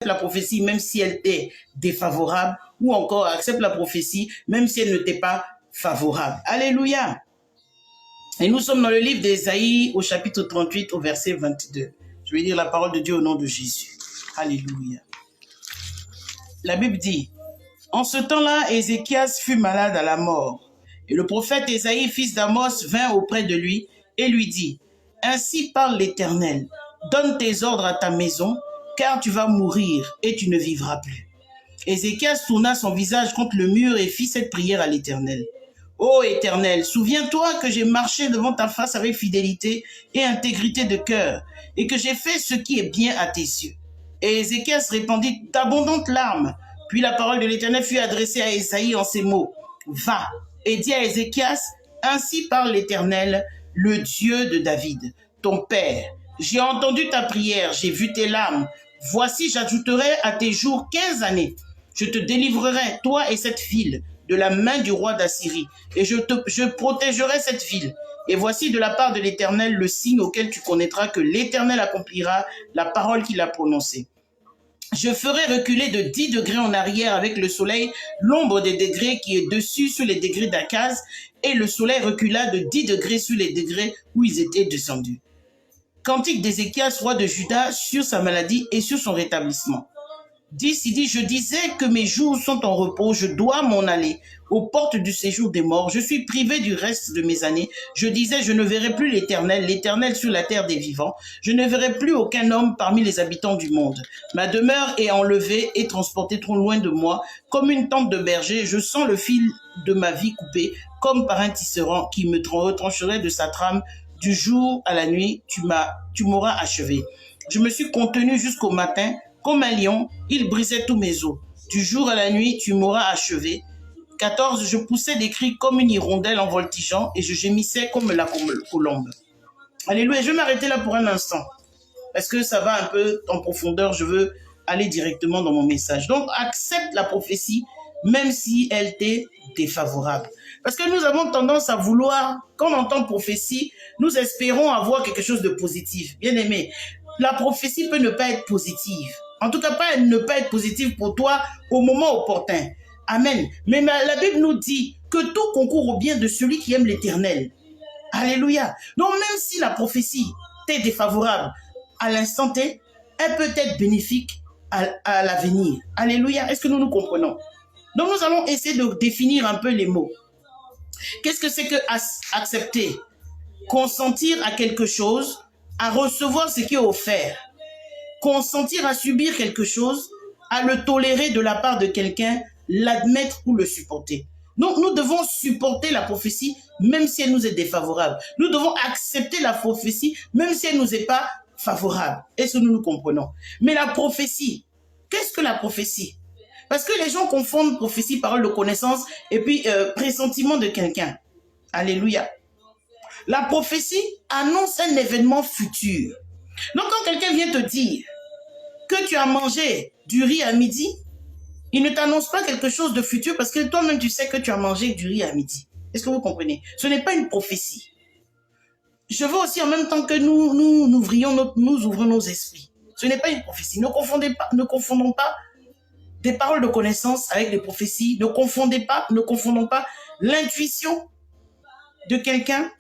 la prophétie même si elle t'est défavorable, ou encore accepte la prophétie même si elle ne t'est pas favorable. Alléluia. Et nous sommes dans le livre d'Ésaïe au chapitre 38 au verset 22. Je vais lire la parole de Dieu au nom de Jésus. Alléluia. La Bible dit, en ce temps-là, Ézéchias fut malade à la mort. Et le prophète Ésaïe, fils d'Amos, vint auprès de lui et lui dit, ainsi parle l'Éternel, donne tes ordres à ta maison, car tu vas mourir et tu ne vivras plus. Ézéchias tourna son visage contre le mur et fit cette prière à l'Éternel. Ô Éternel, souviens-toi que j'ai marché devant ta face avec fidélité et intégrité de cœur, et que j'ai fait ce qui est bien à tes yeux. Et Ézéchias répandit d'abondantes larmes. Puis la parole de l'Éternel fut adressée à Ésaïe en ces mots. Va et dis à Ézéchias, ainsi parle l'Éternel, le Dieu de David, ton père. J'ai entendu ta prière, j'ai vu tes larmes. Voici, j'ajouterai à tes jours 15 années. Je te délivrerai, toi et cette ville, de la main du roi d'Assyrie, et je protégerai cette ville. Et voici de la part de l'Éternel le signe auquel tu connaîtras que l'Éternel accomplira la parole qu'il a prononcée. Je ferai reculer de 10 degrés en arrière avec le soleil l'ombre des degrés qui est dessus sur les degrés d'Akaz, et le soleil recula de 10 degrés sur les degrés où ils étaient descendus. Cantique d'Ézéchias, roi de Juda, sur sa maladie et sur son rétablissement. Il dit, je disais que mes jours sont en repos, je dois m'en aller aux portes du séjour des morts, je suis privé du reste de mes années. Je disais, je ne verrai plus l'Éternel, l'Éternel sur la terre des vivants. Je ne verrai plus aucun homme parmi les habitants du monde. Ma demeure est enlevée et transportée trop loin de moi. Comme une tente de berger, je sens le fil de ma vie coupé, comme par un tisserand qui me retrancherait de sa trame. Du jour à la nuit, tu m'auras achevé. Je me suis contenu jusqu'au matin. Comme un lion, il brisait tous mes os. Du jour à la nuit, tu m'auras achevé. 14. Je poussais des cris comme une hirondelle en voltigeant et je gémissais comme la colombe. Alléluia. Je vais m'arrêter là pour un instant parce que ça va un peu en profondeur. Je veux aller directement dans mon message. Donc, accepte la prophétie même si elle t'est défavorable. Parce que nous avons tendance à vouloir, quand on entend prophétie, nous espérons avoir quelque chose de positif. Bien aimé, la prophétie peut ne pas être positive. En tout cas, ne pas être positive pour toi au moment opportun. Amen. Mais la Bible nous dit que tout concourt au bien de celui qui aime l'Éternel. Alléluia. Donc, même si la prophétie t'est défavorable à l'instant T, elle peut être bénéfique à l'avenir. Alléluia. Est-ce que nous nous comprenons? Donc, nous allons essayer de définir un peu les mots. Qu'est-ce que c'est que accepter? Consentir à quelque chose, à recevoir ce qui est offert. Consentir à subir quelque chose, à le tolérer de la part de quelqu'un, l'admettre ou le supporter. Donc, nous devons supporter la prophétie même si elle nous est défavorable. Nous devons accepter la prophétie même si elle ne nous est pas favorable. Est-ce que nous nous comprenons? Mais la prophétie, qu'est-ce que la prophétie? Parce que les gens confondent prophétie, parole de connaissance et puis pressentiment de quelqu'un. Alléluia. La prophétie annonce un événement futur. Donc, quand quelqu'un vient te dire que tu as mangé du riz à midi, il ne t'annonce pas quelque chose de futur parce que toi-même, tu sais que tu as mangé du riz à midi. Est-ce que vous comprenez? Ce n'est pas une prophétie. Je veux aussi en même temps que nous ouvrons nos esprits. Ce n'est pas une prophétie. Ne confondons pas des paroles de connaissance avec des prophéties. Ne confondons pas l'intuition de quelqu'un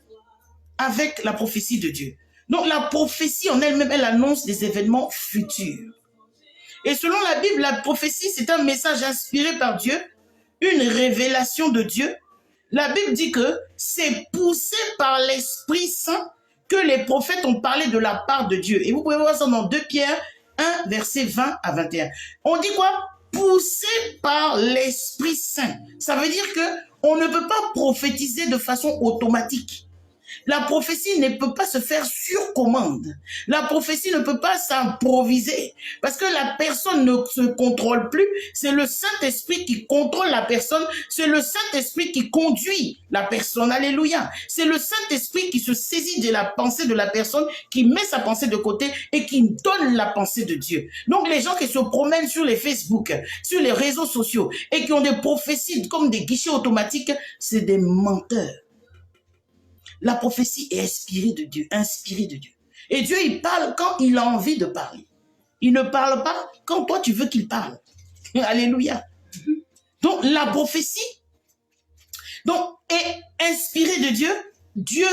avec la prophétie de Dieu. Donc la prophétie en elle-même, elle annonce des événements futurs. Et selon la Bible, la prophétie, c'est un message inspiré par Dieu, une révélation de Dieu. La Bible dit que c'est poussé par l'Esprit Saint que les prophètes ont parlé de la part de Dieu. Et vous pouvez voir ça dans 2 Pierre 1, verset 20 à 21. On dit quoi? Poussé par l'Esprit Saint. Ça veut dire qu'on ne peut pas prophétiser de façon automatique. La prophétie ne peut pas se faire sur commande. La prophétie ne peut pas s'improviser parce que la personne ne se contrôle plus. C'est le Saint-Esprit qui contrôle la personne. C'est le Saint-Esprit qui conduit la personne. Alléluia. C'est le Saint-Esprit qui se saisit de la pensée de la personne, qui met sa pensée de côté et qui donne la pensée de Dieu. Donc les gens qui se promènent sur les Facebook, sur les réseaux sociaux et qui ont des prophéties comme des guichets automatiques, c'est des menteurs. La prophétie est inspirée de Dieu, inspirée de Dieu. Et Dieu, il parle quand il a envie de parler. Il ne parle pas quand toi tu veux qu'il parle. Alléluia. Donc la prophétie est inspirée de Dieu. Dieu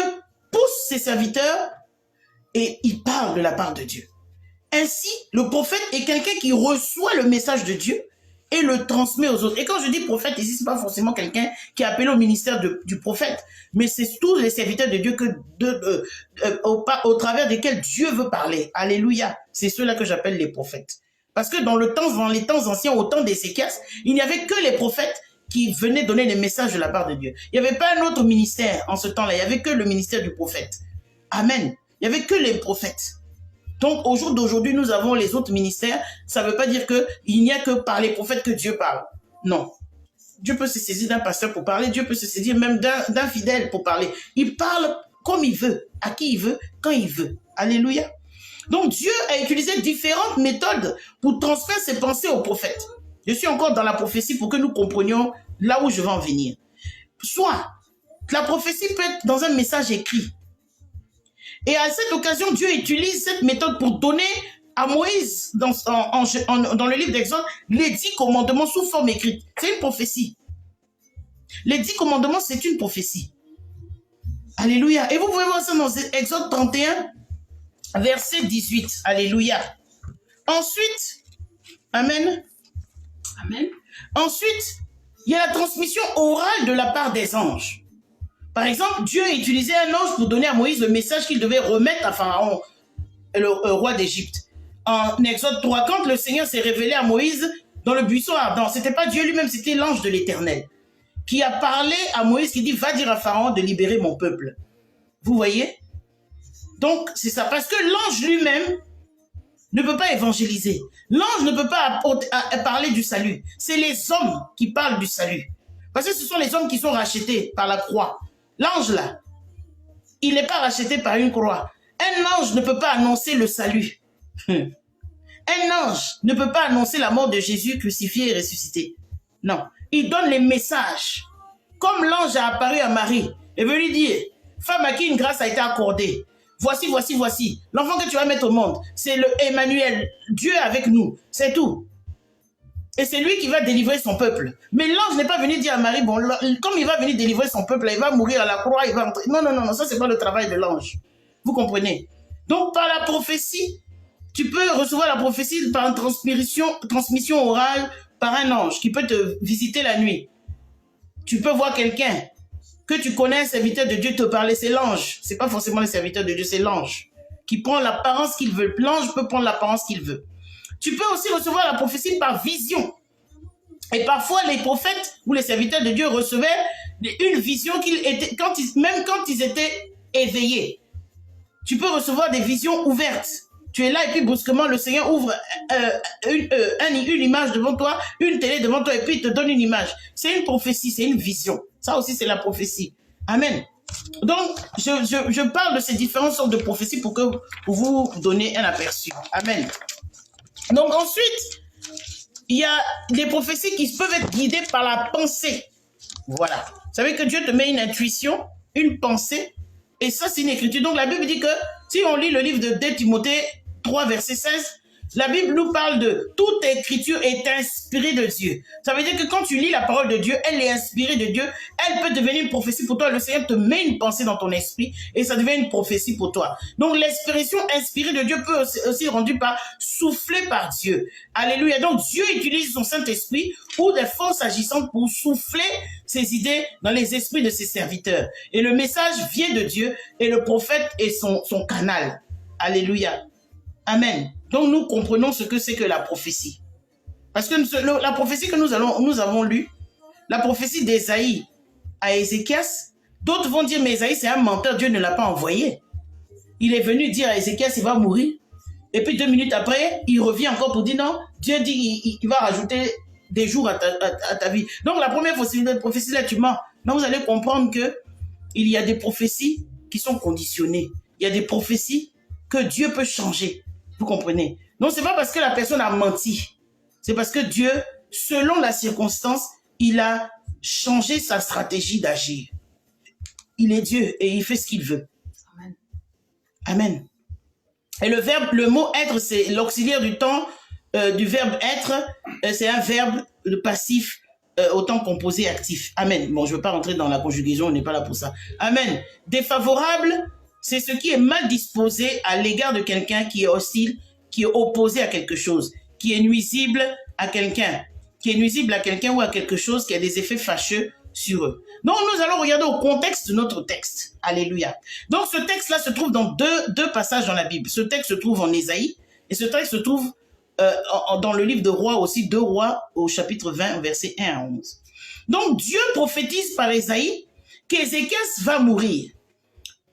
pousse ses serviteurs et il parle de la part de Dieu. Ainsi, le prophète est quelqu'un qui reçoit le message de Dieu et le transmet aux autres. Et quand je dis prophète, ici, ce n'est pas forcément quelqu'un qui est appelé au ministère du prophète, mais c'est tous les serviteurs de Dieu au travers desquels Dieu veut parler. Alléluia. C'est ceux-là que j'appelle les prophètes. Parce que dans les temps anciens, au temps d'Ézéchias, il n'y avait que les prophètes qui venaient donner les messages de la part de Dieu. Il n'y avait pas un autre ministère en ce temps-là. Il n'y avait que le ministère du prophète. Amen. Il n'y avait que les prophètes. Donc, au jour d'aujourd'hui, nous avons les autres ministères. Ça ne veut pas dire qu'il n'y a que par les prophètes que Dieu parle. Non. Dieu peut se saisir d'un pasteur pour parler. Dieu peut se saisir même d'un fidèle pour parler. Il parle comme il veut, à qui il veut, quand il veut. Alléluia. Donc, Dieu a utilisé différentes méthodes pour transmettre ses pensées aux prophètes. Je suis encore dans la prophétie pour que nous comprenions là où je vais en venir. Soit, la prophétie peut être dans un message écrit. Et à cette occasion, Dieu utilise cette méthode pour donner à Moïse, dans le livre d'Exode, les 10 commandements sous forme écrite. C'est une prophétie. Les 10 commandements, c'est une prophétie. Alléluia. Et vous pouvez voir ça dans Exode 31, verset 18. Alléluia. Ensuite, Amen. Amen. Ensuite, il y a la transmission orale de la part des anges. Par exemple, Dieu a utilisé un ange pour donner à Moïse le message qu'il devait remettre à Pharaon, le roi d'Égypte. En Exode 3, quand le Seigneur s'est révélé à Moïse dans le buisson ardent, ce n'était pas Dieu lui-même, c'était l'ange de l'Éternel qui a parlé à Moïse, qui dit « Va dire à Pharaon de libérer mon peuple ». Vous voyez? Donc, c'est ça. Parce que l'ange lui-même ne peut pas évangéliser. L'ange ne peut pas parler du salut. C'est les hommes qui parlent du salut. Parce que ce sont les hommes qui sont rachetés par la croix. L'ange, là, il n'est pas racheté par une croix. Un ange ne peut pas annoncer le salut. Un ange ne peut pas annoncer la mort de Jésus crucifié et ressuscité. Non. Il donne les messages. Comme l'ange a apparu à Marie et veut lui dire, femme à qui une grâce a été accordée. Voici, voici, voici. L'enfant que tu vas mettre au monde, c'est le Emmanuel, Dieu avec nous. C'est tout. Et c'est lui qui va délivrer son peuple. Mais l'ange n'est pas venu dire à Marie, bon, comme il va venir délivrer son peuple, il va mourir à la croix, il va entrer. Non, non, non, non, ça c'est pas le travail de l'ange. Vous comprenez? Donc par la prophétie, tu peux recevoir la prophétie par une transmission orale par un ange qui peut te visiter la nuit. Tu peux voir quelqu'un que tu connais, un serviteur de Dieu te parler, c'est l'ange. C'est pas forcément le serviteur de Dieu, c'est l'ange qui prend l'apparence qu'il veut. L'ange peut prendre l'apparence qu'il veut. Tu peux aussi recevoir la prophétie par vision. Et parfois, les prophètes ou les serviteurs de Dieu recevaient une vision même quand ils étaient éveillés. Tu peux recevoir des visions ouvertes. Tu es là et puis brusquement, le Seigneur ouvre une image devant toi, une télé devant toi et puis il te donne une image. C'est une prophétie, c'est une vision. Ça aussi, c'est la prophétie. Amen. Donc, je parle de ces différentes sortes de prophéties pour vous donner un aperçu. Amen. Donc ensuite, il y a des prophéties qui peuvent être guidées par la pensée. Voilà. Vous savez que Dieu te met une intuition, une pensée, et ça c'est une écriture. Donc la Bible dit que si on lit le livre de 2 Timothée 3, verset 16, la Bible nous parle de toute écriture est inspirée de Dieu. Ça veut dire que quand tu lis la parole de Dieu, elle est inspirée de Dieu, elle peut devenir une prophétie pour toi. Le Seigneur te met une pensée dans ton esprit et ça devient une prophétie pour toi. Donc l'expression inspirée de Dieu peut aussi être rendue par souffler par Dieu. Alléluia. Donc Dieu utilise son Saint-Esprit ou des forces agissantes pour souffler ses idées dans les esprits de ses serviteurs. Et le message vient de Dieu et le prophète est son canal. Alléluia. Amen. Donc nous comprenons ce que c'est que la prophétie. Parce que la prophétie que nous avons lue, la prophétie d'Ésaïe à Ézéchias, d'autres vont dire, mais Ésaïe c'est un menteur, Dieu ne l'a pas envoyé. Il est venu dire à Ézéchias, il va mourir. Et puis 2 minutes après, il revient encore pour dire, non, Dieu dit, il va rajouter des jours à ta vie. Donc la première prophétie, là, tu mens. Donc vous allez comprendre que il y a des prophéties qui sont conditionnées. Il y a des prophéties que Dieu peut changer. Vous comprenez? Donc, ce n'est pas parce que la personne a menti. C'est parce que Dieu, selon la circonstance, il a changé sa stratégie d'agir. Il est Dieu et il fait ce qu'il veut. Amen. Amen. Et le mot être, c'est l'auxiliaire du temps, du verbe être, c'est un verbe passif au temps composé actif. Amen. Bon, je ne veux pas rentrer dans la conjugaison, on n'est pas là pour ça. Amen. Défavorable, c'est ce qui est mal disposé à l'égard de quelqu'un qui est hostile, qui est opposé à quelque chose, qui est nuisible à quelqu'un, ou à quelque chose qui a des effets fâcheux sur eux. Donc, nous allons regarder au contexte de notre texte. Alléluia. Donc, ce texte-là se trouve dans deux passages dans la Bible. Ce texte se trouve en Ésaïe et ce texte se trouve dans le livre de Rois aussi, 2 Rois au chapitre 20, versets 1 à 11. Donc, Dieu prophétise par Ésaïe qu'Ézéchias va mourir.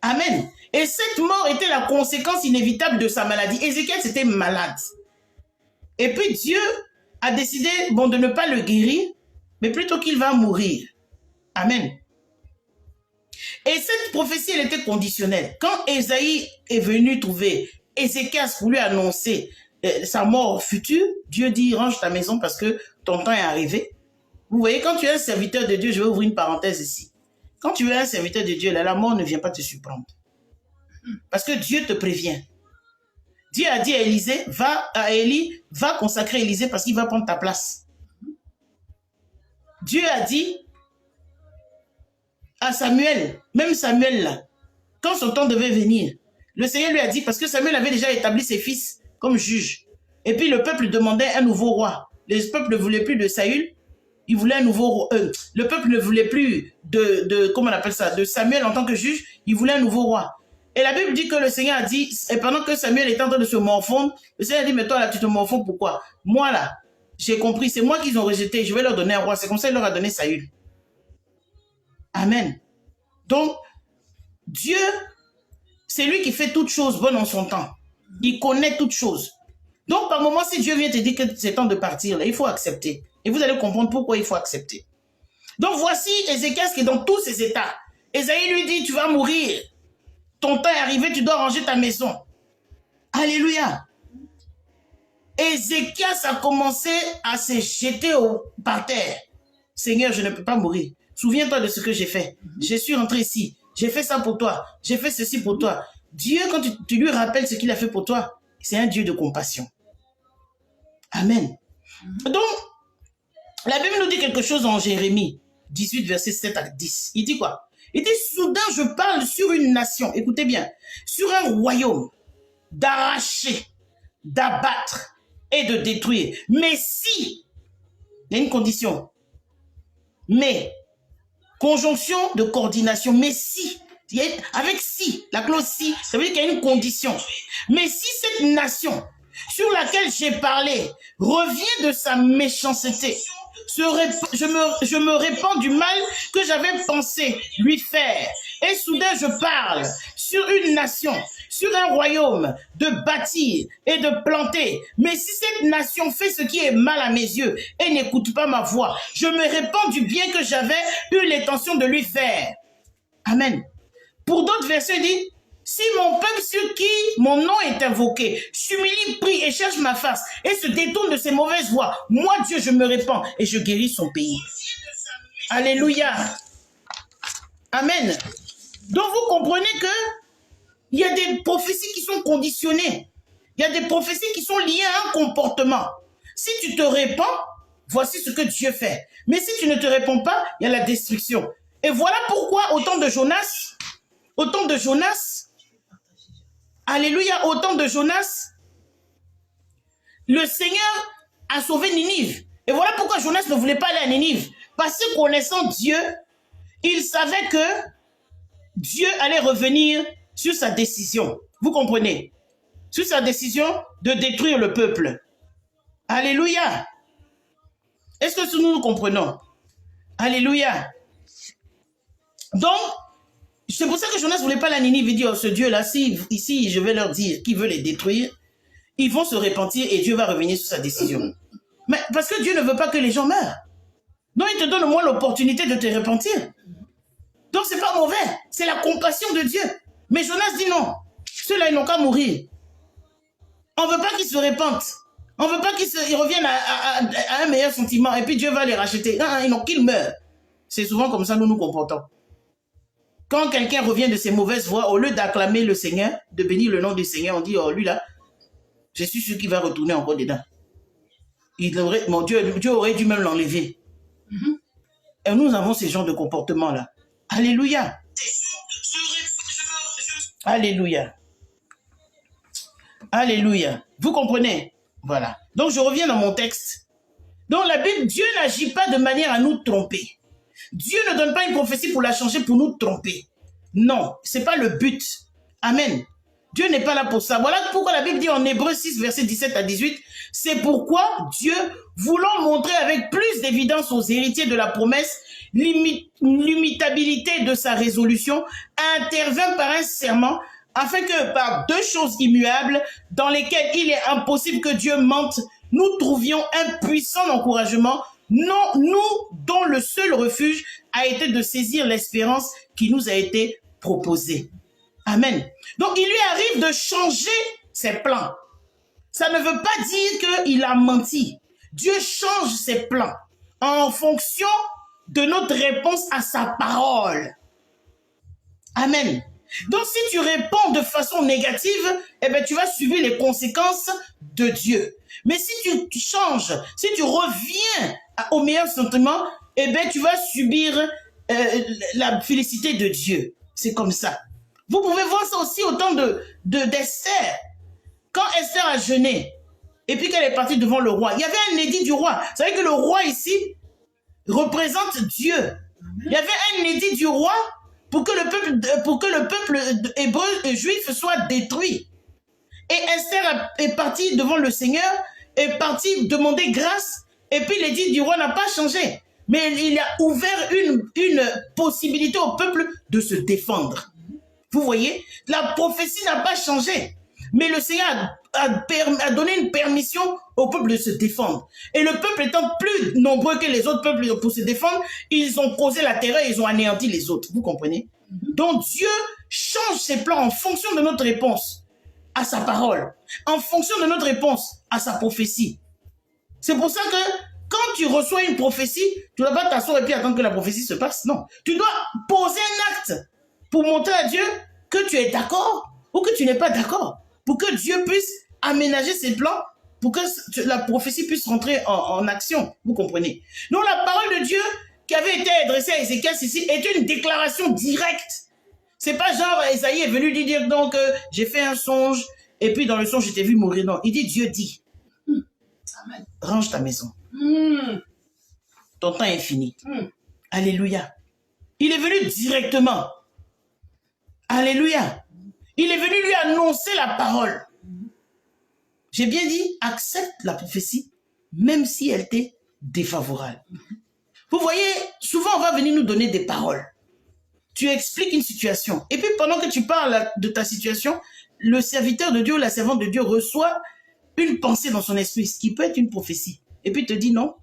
Amen. Et cette mort était la conséquence inévitable de sa maladie. Ézéchias était malade. Et puis Dieu a décidé de ne pas le guérir, mais plutôt qu'il va mourir. Amen. Et cette prophétie, elle était conditionnelle. Quand Ésaïe est venu trouver Ézéchias pour lui annoncer sa mort future, Dieu dit, range ta maison parce que ton temps est arrivé. Vous voyez, quand tu es un serviteur de Dieu, je vais ouvrir une parenthèse ici. Quand tu es un serviteur de Dieu, là, la mort ne vient pas te surprendre. Parce que Dieu te prévient. Dieu a dit à Élie, va consacrer Élisée parce qu'il va prendre ta place. Dieu a dit à Samuel, même Samuel là, quand son temps devait venir, le Seigneur lui a dit, parce que Samuel avait déjà établi ses fils comme juges. Et puis le peuple demandait un nouveau roi. Le peuple ne voulait plus de Saül, il voulait un nouveau roi. Le peuple ne voulait plus comment on appelle ça, de Samuel en tant que juge, il voulait un nouveau roi. Et la Bible dit que le Seigneur a dit, et pendant que Samuel était en train de se morfondre, le Seigneur a dit, mais toi là, tu te morfonds pourquoi? Moi là, j'ai compris, c'est moi qu'ils ont rejeté, je vais leur donner un roi. C'est comme ça qu'il leur a donné Saül. Amen. Donc, Dieu, c'est lui qui fait toutes choses bonnes en son temps. Il connaît toutes choses. Donc, par moment, si Dieu vient te dire que c'est temps de partir, là, il faut accepter. Et vous allez comprendre pourquoi il faut accepter. Donc, voici Ézéchias qui est dans tous ses états. Ésaïe lui dit, tu vas mourir. Ton temps est arrivé, tu dois ranger ta maison. Alléluia. Ézéchias a commencé à se jeter par terre. Seigneur, je ne peux pas mourir. Souviens-toi de ce que j'ai fait. Je suis rentré ici. J'ai fait ça pour toi. J'ai fait ceci pour toi. Dieu, quand tu lui rappelles ce qu'il a fait pour toi, c'est un Dieu de compassion. Amen. Donc, la Bible nous dit quelque chose en Jérémie 18, versets 7 à 10. Il dit quoi? Il dit, soudain, je parle sur une nation, écoutez bien, sur un royaume, d'arracher, d'abattre et de détruire. Mais si, il y a une condition, mais, conjonction de coordination, mais si, avec si, la clause si, ça veut dire qu'il y a une condition. Mais si cette nation sur laquelle j'ai parlé revient de sa méchanceté, je me répands du mal que j'avais pensé lui faire. Et soudain je parle sur une nation, sur un royaume, de bâtir et de planter. Mais si cette nation fait ce qui est mal à mes yeux et n'écoute pas ma voix, je me répands du bien que j'avais eu l'intention de lui faire. Amen. Pour d'autres versets, il dit, si mon peuple sur qui mon nom est invoqué, s'humilie, prie et cherche ma face et se détourne de ses mauvaises voies, moi Dieu, je me répands et je guéris son pays. Alléluia. Amen. Donc vous comprenez que il y a des prophéties qui sont conditionnées. Il y a des prophéties qui sont liées à un comportement. Si tu te répands, voici ce que Dieu fait. Mais si tu ne te réponds pas, il y a la destruction. Et voilà pourquoi au temps de Jonas, alléluia, au temps de Jonas, le Seigneur a sauvé Ninive. Et voilà pourquoi Jonas ne voulait pas aller à Ninive. Parce que connaissant Dieu, il savait que Dieu allait revenir sur sa décision. Vous comprenez? Sur sa décision de détruire le peuple. Alléluia. Est-ce que nous comprenons? Alléluia. Donc, c'est pour ça que Jonas ne voulait pas la Ninive. Il dit, oh, ce Dieu-là, si ici je vais leur dire qu'il veut les détruire, ils vont se repentir et Dieu va revenir sur sa décision. Mais parce que Dieu ne veut pas que les gens meurent. Donc, il te donne au moins l'opportunité de te repentir. Donc, ce n'est pas mauvais. C'est la compassion de Dieu. Mais Jonas dit non. Ceux-là, ils n'ont qu'à mourir. On ne veut pas qu'ils se repentent. On ne veut pas qu'ils reviennent à un meilleur sentiment et puis Dieu va les racheter. Non, ils n'ont qu'ils meurent. C'est souvent comme ça nous nous comportons. Quand quelqu'un revient de ses mauvaises voies, au lieu d'acclamer le Seigneur, de bénir le nom du Seigneur, on dit, oh lui là, je suis sûr qu'il va retourner encore dedans. Mon Dieu aurait dû même l'enlever. Et nous avons ce genre de comportement-là. Alléluia. Alléluia. Alléluia. Vous comprenez? Voilà. Donc, je reviens dans mon texte. Dans la Bible, Dieu n'agit pas de manière à nous tromper. Dieu ne donne pas une prophétie pour la changer, pour nous tromper. Non, ce n'est pas le but. Amen. Dieu n'est pas là pour ça. Voilà pourquoi la Bible dit en Hébreux 6, versets 17 à 18, c'est pourquoi Dieu, voulant montrer avec plus d'évidence aux héritiers de la promesse l'imitabilité de sa résolution, intervint par un serment, afin que par deux choses immuables, dans lesquelles il est impossible que Dieu mente, nous trouvions un puissant encouragement, non, nous dont le seul refuge a été de saisir l'espérance qui nous a été proposée. Amen. Donc, il lui arrive de changer ses plans. Ça ne veut pas dire qu'il a menti. Dieu change ses plans en fonction de notre réponse à sa parole. Amen. Donc, si tu réponds de façon négative, eh bien, tu vas subir les conséquences de Dieu. Mais si tu changes, si tu reviens au meilleur sentiment, eh bien, tu vas subir la félicité de Dieu. C'est comme ça. Vous pouvez voir ça aussi au temps d'Esther. Quand Esther a jeûné, et puis qu'elle est partie devant le roi, il y avait un édit du roi. Vous savez que le roi ici représente Dieu. Il y avait un édit du roi pour que le peuple hébreu et juif soit détruit. Et Esther est partie devant le Seigneur, est partie demander grâce, et puis l'édit du roi n'a pas changé. Mais il a ouvert une possibilité au peuple de se défendre. Vous voyez, la prophétie n'a pas changé. Mais le Seigneur a donné une permission au peuple de se défendre. Et le peuple étant plus nombreux que les autres peuples pour se défendre, ils ont causé la terreur et ils ont anéanti les autres. Vous comprenez? Donc Dieu change ses plans en fonction de notre réponse à sa parole, en fonction de notre réponse à sa prophétie. C'est pour ça que quand tu reçois une prophétie, tu ne dois pas t'asseoir et puis attendre que la prophétie se passe. Non, tu dois poser un acte pour montrer à Dieu que tu es d'accord ou que tu n'es pas d'accord, pour que Dieu puisse aménager ses plans, pour que la prophétie puisse rentrer en action. Vous comprenez? Donc la parole de Dieu qui avait été adressée à Ézéchias ici est une déclaration directe. C'est pas genre Esaïe est venu lui dire donc j'ai fait un songe et puis dans le songe je t'ai vu mourir. Non, il dit Dieu dit. Amen. Range ta maison. Ton temps est fini. Alléluia. Il est venu directement. Alléluia. Il est venu lui annoncer la parole. J'ai bien dit, accepte la prophétie, même si elle t'est défavorable. Vous voyez, souvent on va venir nous donner des paroles. Tu expliques une situation. Et puis pendant que tu parles de ta situation, le serviteur de Dieu ou la servante de Dieu reçoit une pensée dans son esprit, ce qui peut être une prophétie. Et puis il te dit non,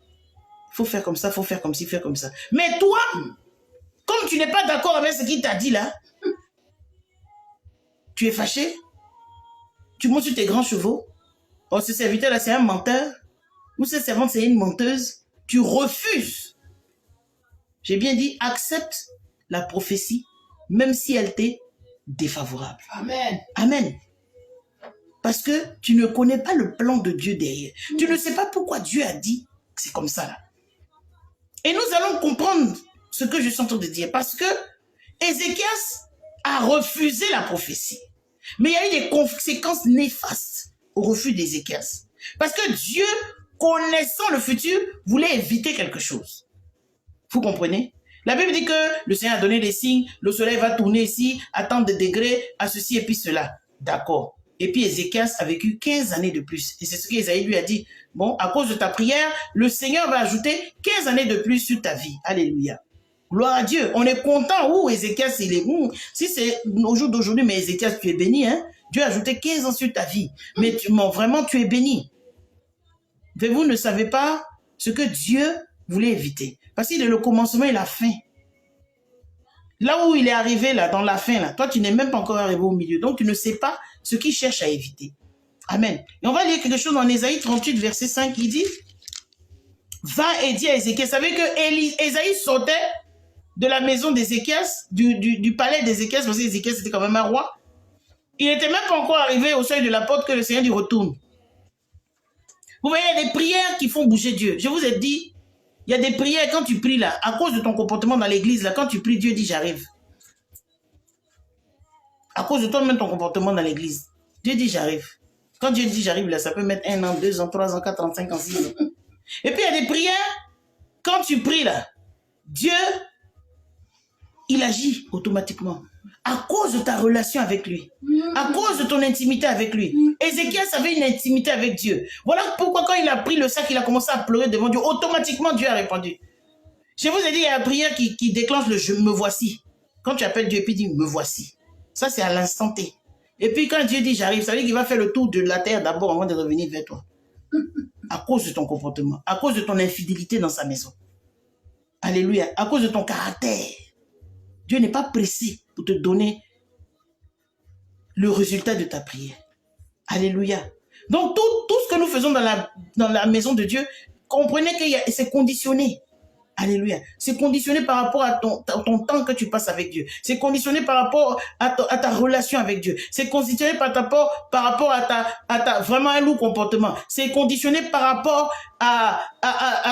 il faut faire comme ça, il faut faire comme ci, faire comme ça. Mais toi, comme tu n'es pas d'accord avec ce qu'il t'a dit là, tu es fâché, tu montes sur tes grands chevaux. Oh, ce serviteur-là, c'est un menteur. Ou cette servante, c'est une menteuse. Tu refuses. J'ai bien dit, accepte la prophétie, même si elle t'est défavorable. Amen. Amen. Parce que tu ne connais pas le plan de Dieu derrière. Tu ne sais pas pourquoi Dieu a dit que c'est comme ça là. Et nous allons comprendre ce que je suis en train de dire. Parce que Ézéchias a refusé la prophétie. Mais il y a eu des conséquences néfastes au refus d'Ézéchias. Parce que Dieu, connaissant le futur, voulait éviter quelque chose. Vous comprenez? La Bible dit que le Seigneur a donné des signes, le soleil va tourner ici, à tant de degrés, à ceci et puis cela. D'accord. Et puis Ézéchias a vécu 15 années de plus. Et c'est ce qu'Ésaïe lui a dit. Bon, à cause de ta prière, le Seigneur va ajouter 15 années de plus sur ta vie. Alléluia. Gloire à Dieu. On est content. Où Ézéchias, il est bon. Si c'est au jour d'aujourd'hui, mais Ézéchias, tu es béni. Hein? Dieu a ajouté 15 ans sur ta vie. Mais vraiment, tu es béni. Mais vous ne savez pas ce que Dieu voulait éviter. Parce qu'il est le commencement et la fin. Là où il est arrivé, là, dans la fin, là, toi, tu n'es même pas encore arrivé au milieu. Donc, tu ne sais pas ce qu'il cherche à éviter. Amen. Et on va lire quelque chose dans Ésaïe 38, verset 5, qui dit, va et dis à Ézéchiel. Vous savez que Ésaïe sortait de la maison d'Ézéchias, du palais d'Ézéchias, parce qu'Ézéchias était quand même un roi. Il n'était même pas encore arrivé au seuil de la porte que le Seigneur lui retourne. Vous voyez, il y a des prières qui font bouger Dieu. Je vous ai dit, il y a des prières, quand tu pries là, à cause de ton comportement dans l'église, là, quand tu pries, Dieu dit j'arrive. À cause de toi-même, ton comportement dans l'église. Dieu dit j'arrive. Quand Dieu dit j'arrive, là, ça peut mettre 1 an, 2 ans, 3 ans, 4 ans, 5 ans, 6 ans. Et puis il y a des prières, quand tu pries là, Dieu, il agit automatiquement. À cause de ta relation avec lui. À cause de ton intimité avec lui. Ézéchias avait une intimité avec Dieu. Voilà pourquoi quand il a pris le sac, il a commencé à pleurer devant Dieu. Automatiquement, Dieu a répondu. Je vous ai dit, il y a la prière qui déclenche le « je me voici ». Quand tu appelles Dieu et puis il dit « me voici ». Ça, c'est à l'instant T. Et puis quand Dieu dit « j'arrive », ça veut dire qu'il va faire le tour de la terre d'abord avant de revenir vers toi. À cause de ton comportement. À cause de ton infidélité dans sa maison. Alléluia. À cause de ton caractère. Dieu n'est pas pressé pour te donner le résultat de ta prière. Alléluia. Donc, tout ce que nous faisons dans la maison de Dieu, comprenez que c'est conditionné. Alléluia. C'est conditionné par rapport à ton temps que tu passes avec Dieu. C'est conditionné par rapport à ta relation avec Dieu. C'est conditionné par rapport à ta vraiment un lourd comportement. C'est conditionné par rapport à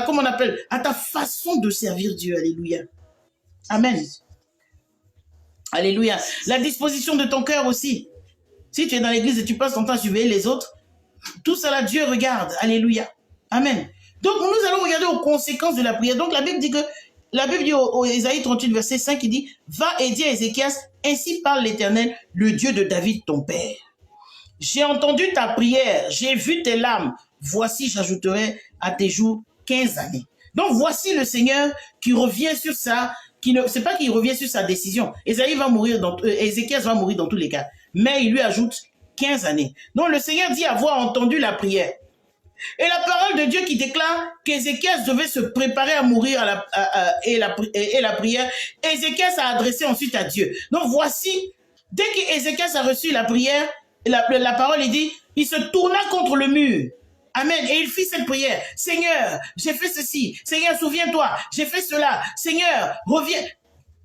comment on appelle, à ta façon de servir Dieu. Alléluia. Amen. Alléluia. La disposition de ton cœur aussi. Si tu es dans l'église et tu passes ton temps à surveiller les autres, tout ça là, Dieu regarde. Alléluia. Amen. Donc, nous allons regarder aux conséquences de la prière. Donc, la Bible dit au Ésaïe 38, verset 5, il dit, « Va et dis à Ézéchias, ainsi parle l'Éternel, le Dieu de David, ton père. J'ai entendu ta prière, j'ai vu tes larmes. Voici, j'ajouterai à tes jours 15 années. » Donc, voici le Seigneur qui revient sur ça. C'est pas qu'il revient sur sa décision. Ézéchias va mourir dans tous les cas. Mais il lui ajoute 15 années. Donc, le Seigneur dit avoir entendu la prière. Et la parole de Dieu qui déclare qu'Ézéchias devait se préparer à mourir et la prière, Ézéchias a adressé ensuite à Dieu. Donc voici, dès qu'Ézéchias a reçu la prière, la parole, il dit, il se tourna contre le mur. Amen. Et il fit cette prière. Seigneur, j'ai fait ceci. Seigneur, souviens-toi, j'ai fait cela. Seigneur, reviens.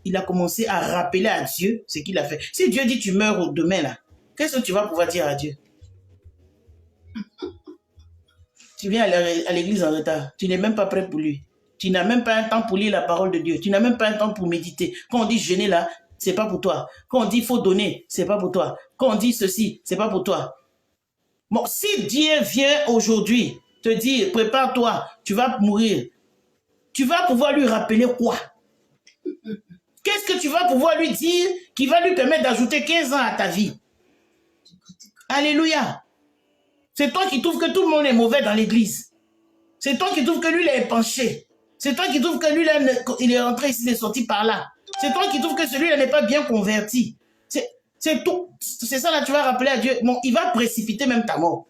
Il a commencé à rappeler à Dieu ce qu'il a fait. Si Dieu dit tu meurs demain là, qu'est-ce que tu vas pouvoir dire à Dieu? Tu viens à l'église en retard. Tu n'es même pas prêt pour lui. Tu n'as même pas un temps pour lire la parole de Dieu. Tu n'as même pas un temps pour méditer. Quand on dit jeûner là, c'est pas pour toi. Quand on dit il faut donner, c'est pas pour toi. Quand on dit ceci, c'est pas pour toi. Bon, si Dieu vient aujourd'hui te dire, prépare-toi, tu vas mourir, tu vas pouvoir lui rappeler quoi? Qu'est-ce que tu vas pouvoir lui dire qui va lui permettre d'ajouter 15 ans à ta vie? Alléluia. C'est toi qui trouves que tout le monde est mauvais dans l'église. C'est toi qui trouves que lui, il est penché. C'est toi qui trouves que lui, là, il est rentré ici, il est sorti par là. C'est toi qui trouves que celui-là n'est pas bien converti. C'est tout. C'est ça, là, tu vas rappeler à Dieu. Bon, il va précipiter même ta mort.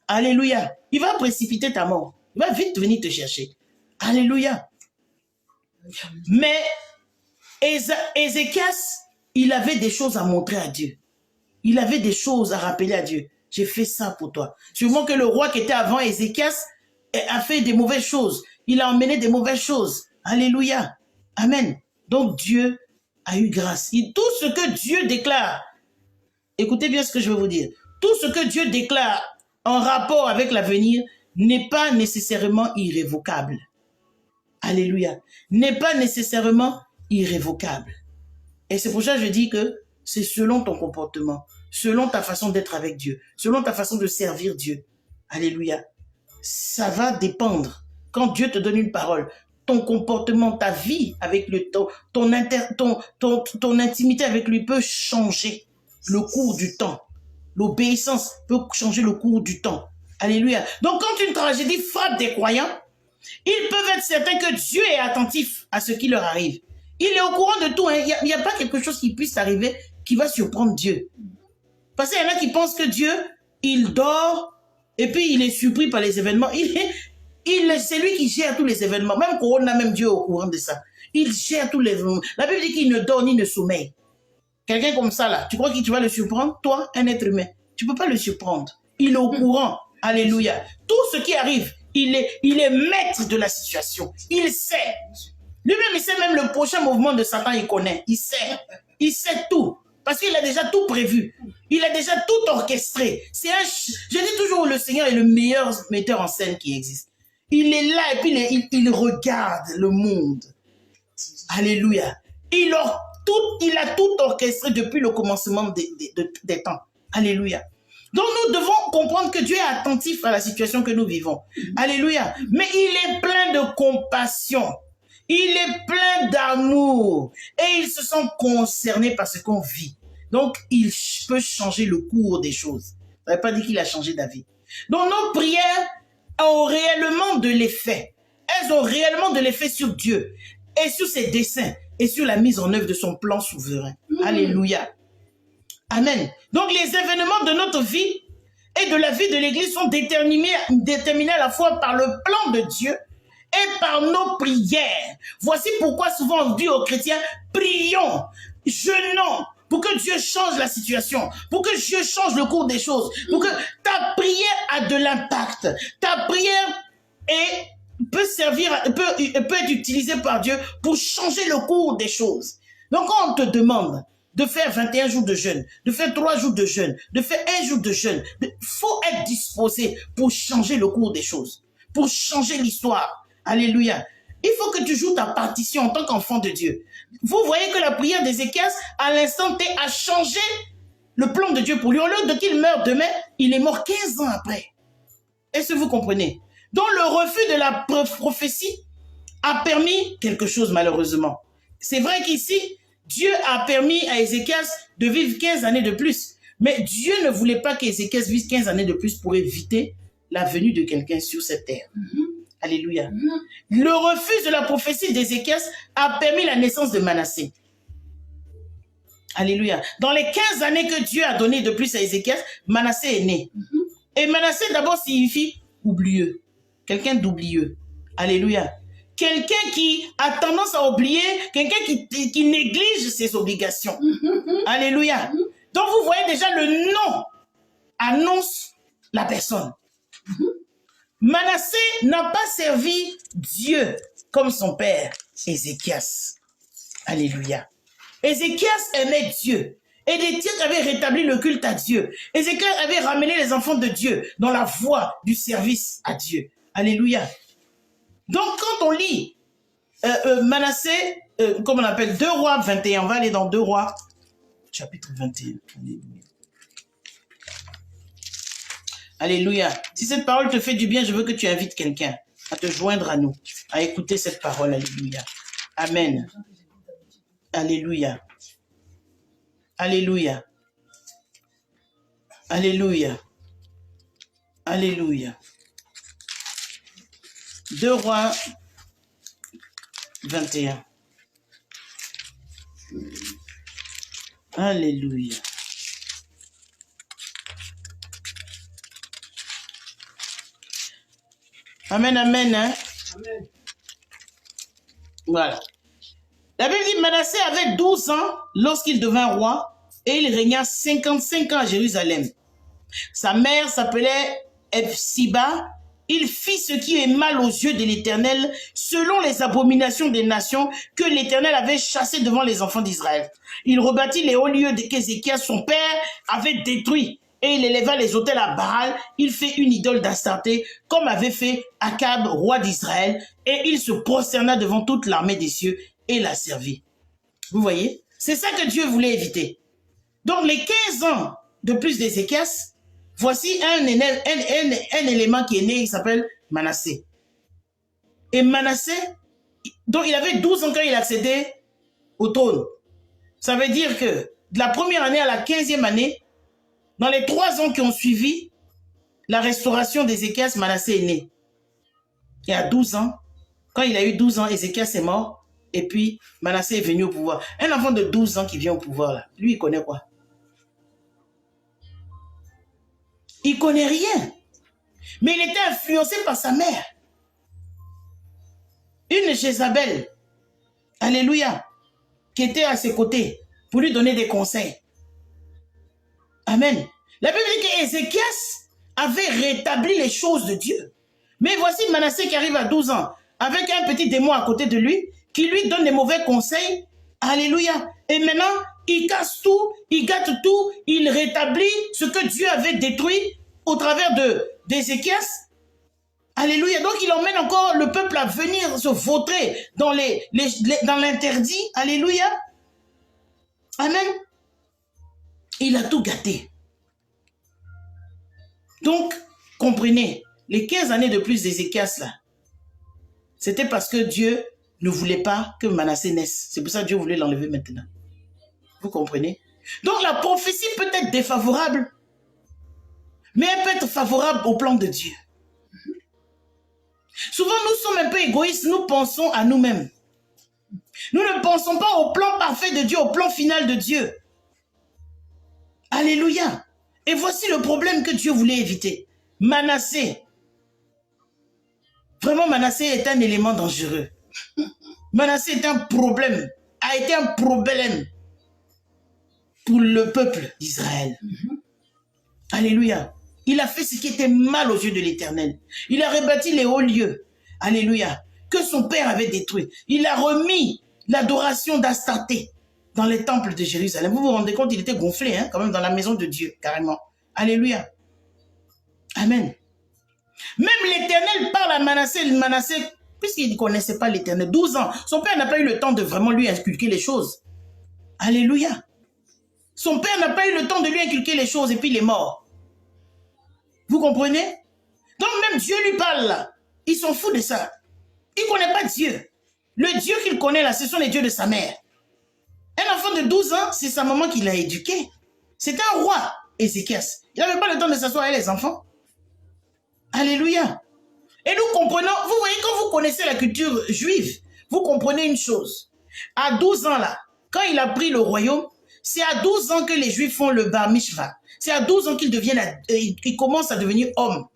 Alléluia. Il va précipiter ta mort. Il va vite venir te chercher. Alléluia. Mais Ézéchias, il avait des choses à montrer à Dieu. Il avait des choses à rappeler à Dieu. J'ai fait ça pour toi. Sûrement que le roi qui était avant Ézéchias a fait des mauvaises choses. Il a emmené des mauvaises choses. Alléluia. Amen. Donc Dieu a eu grâce. Et tout ce que Dieu déclare, écoutez bien ce que je veux vous dire. Tout ce que Dieu déclare en rapport avec l'avenir n'est pas nécessairement irrévocable. Alléluia. N'est pas nécessairement irrévocable. Et c'est pour ça que je dis que c'est selon ton comportement, selon ta façon d'être avec Dieu, selon ta façon de servir Dieu. Alléluia. Ça va dépendre. Quand Dieu te donne une parole, ton comportement, ta vie avec ton intimité avec lui peut changer le cours du temps. L'obéissance peut changer le cours du temps. Alléluia. Donc quand une tragédie frappe des croyants, ils peuvent être certains que Dieu est attentif à ce qui leur arrive. Il est au courant de tout. Il n'y a pas quelque chose qui puisse arriver qui va surprendre Dieu. Parce qu'il y en a qui pensent que Dieu, il dort et puis il est surpris par les événements. C'est lui qui gère tous les événements. Même Corona, même Dieu est au courant de ça. Il gère tous les événements. La Bible dit qu'il ne dort ni ne sommeille. Quelqu'un comme ça, là, tu crois que tu vas le surprendre? Toi, un être humain, tu ne peux pas le surprendre. Il est au courant. Alléluia. Tout ce qui arrive, il est maître de la situation. Il sait. Lui-même, il sait même le prochain mouvement de Satan, il connaît. Il sait tout. Parce qu'il a déjà tout prévu. Il a déjà tout orchestré. Je dis toujours, le Seigneur est le meilleur metteur en scène qui existe. Il est là et puis il regarde le monde. Alléluia. Il a tout orchestré depuis le commencement des temps. Alléluia. Donc nous devons comprendre que Dieu est attentif à la situation que nous vivons. Alléluia. Mais il est plein de compassion. Il est plein d'amour. Et il se sent concerné par ce qu'on vit. Donc il peut changer le cours des choses. Ça ne veut pas dire qu'il a changé d'avis. Donc nos prières ont réellement de l'effet. Elles ont réellement de l'effet sur Dieu. Et sur ses desseins. Et sur la mise en œuvre de son plan souverain. Alléluia. Amen. Donc les événements de notre vie et de la vie de l'Église sont déterminés à la fois par le plan de Dieu et par nos prières. Voici pourquoi souvent on dit aux chrétiens, prions, jeûnons, pour que Dieu change la situation, pour que Dieu change le cours des choses, pour que ta prière a de l'impact. Ta prière peut être utilisée par Dieu pour changer le cours des choses. Donc quand on te demande de faire 21 jours de jeûne, de faire 3 jours de jeûne, de faire 1 jour de jeûne, faut être disposé pour changer le cours des choses, pour changer l'histoire. Alléluia. Il faut que tu joues ta partition en tant qu'enfant de Dieu. Vous voyez que la prière d'Ézéchias, à l'instant T, a changé le plan de Dieu pour lui. Au lieu de qu'il meure demain, il est mort 15 ans après. Est-ce que vous comprenez? Donc le refus de la prophétie a permis quelque chose malheureusement. C'est vrai qu'ici, Dieu a permis à Ézéchias de vivre 15 années de plus. Mais Dieu ne voulait pas qu'Ézéchias vive 15 années de plus pour éviter la venue de quelqu'un sur cette terre. Alléluia. Le refus de la prophétie d'Ézéchias a permis la naissance de Manassé. Alléluia. Dans les 15 années que Dieu a donné de plus à Ézéchias, Manassé est né. Et Manassé d'abord signifie oublieux. Quelqu'un d'oublieux. Alléluia. Quelqu'un qui a tendance à oublier, quelqu'un qui néglige ses obligations. Alléluia. Donc vous voyez déjà le nom annonce la personne. Manassé n'a pas servi Dieu comme son père, Ézéchias. Alléluia. Ézéchias aimait Dieu. Ézéchias avait rétabli le culte à Dieu. Ézéchias avait ramené les enfants de Dieu dans la voie du service à Dieu. Alléluia. Donc, quand on lit Manassé, comme on appelle 2 Rois 21, on va aller dans 2 Rois, chapitre 21. Alléluia. Alléluia. Si cette parole te fait du bien, je veux que tu invites quelqu'un à te joindre à nous, à écouter cette parole. Alléluia. Amen. Alléluia. Alléluia. Alléluia. Alléluia. 2 Rois 21. Alléluia. Amen, amen. Hein? Amen. Voilà. La Bible dit Manassé avait 12 ans lorsqu'il devint roi et il régna 55 ans à Jérusalem. Sa mère s'appelait Hephsiba. Il fit ce qui est mal aux yeux de l'Éternel, selon les abominations des nations que l'Éternel avait chassées devant les enfants d'Israël. Il rebâtit les hauts lieux qu'Ézéchias, son père, avait détruits. Et il éleva les autels à Baal. Il fait une idole d'Astarté, comme avait fait Akab, roi d'Israël. Et il se prosterna devant toute l'armée des cieux et la servit. Vous voyez? C'est ça que Dieu voulait éviter. Donc les 15 ans de plus d'Ézéchias, voici un élément qui est né, il s'appelle Manassé. Et Manassé, donc il avait 12 ans quand il accédait au trône. Ça veut dire que de la première année à la 15e année, dans les 3 ans qui ont suivi la restauration d'Ézéchias, Manassé est né. Et à 12 ans, quand il a eu 12 ans, Ézéchias est mort, et puis Manassé est venu au pouvoir. Un enfant de 12 ans qui vient au pouvoir, là, lui, il connaît quoi? Il connaît rien. Mais il était influencé par sa mère. Une Jézabel, alléluia, qui était à ses côtés pour lui donner des conseils. Amen. La Bible dit qu'Ézéchias avait rétabli les choses de Dieu. Mais voici Manassé qui arrive à 12 ans, avec un petit démon à côté de lui, qui lui donne des mauvais conseils. Alléluia. Et maintenant, il casse tout, il gâte tout, il rétablit ce que Dieu avait détruit au travers d'Ézéchias. Alléluia. Donc, il emmène encore le peuple à venir se vautrer dans l'interdit. Alléluia. Amen. Il a tout gâté. Donc, comprenez, les 15 années de plus d'Ézéchias, là, c'était parce que Dieu ne voulait pas que Manassé naisse. C'est pour ça que Dieu voulait l'enlever maintenant. Vous comprenez? Donc, la prophétie peut être défavorable, mais elle peut être favorable au plan de Dieu. Souvent, nous sommes un peu égoïstes, nous pensons à nous-mêmes. Nous ne pensons pas au plan parfait de Dieu, au plan final de Dieu. Alléluia. Et voici le problème que Dieu voulait éviter. Manassé. Vraiment, Manassé est un élément dangereux. Manassé est un problème, a été un problème pour le peuple d'Israël. Alléluia. Il a fait ce qui était mal aux yeux de l'Éternel. Il a rebâti les hauts lieux. Alléluia. Que son père avait détruit. Il a remis l'adoration d'Astarté dans les temples de Jérusalem. Vous vous rendez compte, il était gonflé, hein, quand même dans la maison de Dieu, carrément. Alléluia. Amen. Même l'Éternel parle à Manassé. Manassé, puisqu'il ne connaissait pas l'Éternel, 12 ans. Son père n'a pas eu le temps de vraiment lui inculquer les choses. Alléluia. Son père n'a pas eu le temps de lui inculquer les choses et puis il est mort. Vous comprenez? Donc même Dieu lui parle là. Il s'en fout de ça. Il ne connaît pas Dieu. Le Dieu qu'il connaît là, ce sont les dieux de sa mère. Un enfant de 12 ans, c'est sa maman qui l'a éduqué. C'était un roi, Ézéchias. Il n'avait pas le temps de s'asseoir avec les enfants. Alléluia. Et nous comprenons, vous voyez, quand vous connaissez la culture juive, vous comprenez une chose. À 12 ans là, quand il a pris le royaume, c'est à 12 ans que les Juifs font le bar mitzvah. C'est à 12 ans qu'ils commencent à devenir hommes.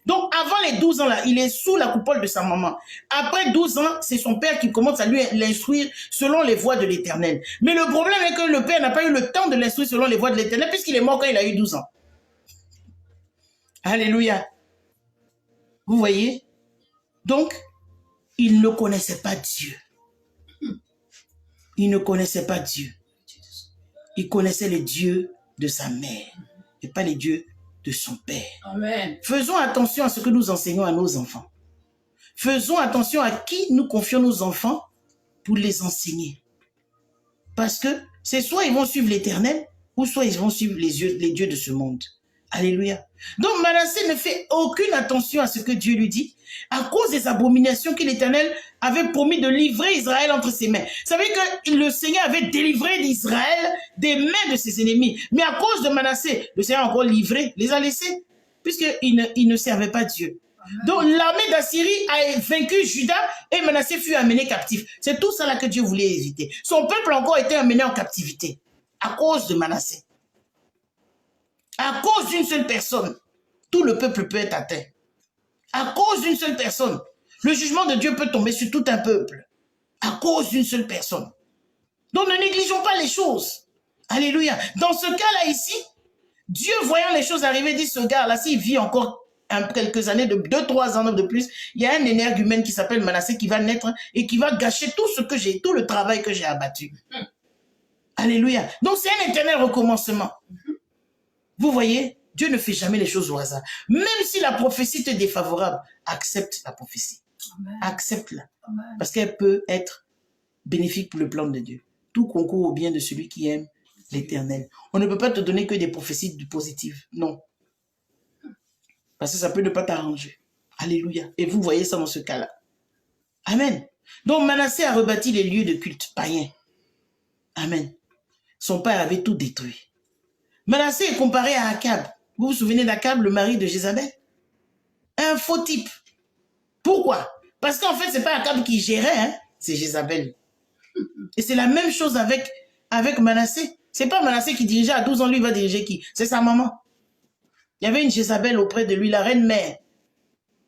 Donc, avant les 12 ans là, il est sous la coupole de sa maman. Après 12 ans, c'est son père qui commence à lui l'instruire selon les voies de l'Éternel. Mais le problème est que le père n'a pas eu le temps de l'instruire selon les voies de l'Éternel puisqu'il est mort quand il a eu 12 ans. Alléluia. Vous voyez? Donc, il ne connaissait pas Dieu. Il ne connaissait pas Dieu. Il connaissait les dieux de sa mère et pas les dieux de son père. Amen. Faisons attention à ce que nous enseignons à nos enfants. Faisons attention à qui nous confions nos enfants pour les enseigner. Parce que c'est soit ils vont suivre l'Éternel ou soit ils vont suivre les dieux de ce monde. Alléluia. Donc Manassé ne fait aucune attention à ce que Dieu lui dit à cause des abominations que l'Éternel avait promis de livrer Israël entre ses mains. Vous savez que le Seigneur avait délivré d'Israël des mains de ses ennemis. Mais à cause de Manassé, le Seigneur a encore livré, les a laissés, puisqu'il ne servait pas Dieu. Donc l'armée d'Assyrie a vaincu Juda et Manassé fut amené captif. C'est tout ça là que Dieu voulait éviter. Son peuple encore était amené en captivité à cause de Manassé. À cause d'une seule personne, tout le peuple peut être atteint. À cause d'une seule personne, le jugement de Dieu peut tomber sur tout un peuple. À cause d'une seule personne. Donc ne négligeons pas les choses. Alléluia. Dans ce cas-là ici, Dieu voyant les choses arriver, dit ce gars-là, s'il vit encore quelques années, de 2-3 ans de plus, il y a un énergumène qui s'appelle Manassé qui va naître et qui va gâcher tout ce que j'ai, tout le travail que j'ai abattu. Alléluia. Donc c'est un éternel recommencement. Vous voyez, Dieu ne fait jamais les choses au hasard. Même si la prophétie est défavorable, accepte la prophétie. Accepte-la. Parce qu'elle peut être bénéfique pour le plan de Dieu. Tout concourt au bien de celui qui aime l'Éternel. On ne peut pas te donner que des prophéties positives. Non. Parce que ça peut ne pas t'arranger. Alléluia. Et vous voyez ça dans ce cas-là. Amen. Donc Manassé a rebâti les lieux de culte païens. Amen. Son père avait tout détruit. Manassé est comparé à Akab. Vous vous souvenez d'Akab, le mari de Jézabel? Un faux type. Pourquoi? Parce qu'en fait, ce n'est pas Akab qui gérait, hein? C'est Jézabel. Et c'est la même chose avec Manassé. Ce n'est pas Manassé qui dirigeait à 12 ans, lui il va diriger qui? C'est sa maman. Il y avait une Jézabel auprès de lui, la reine mère.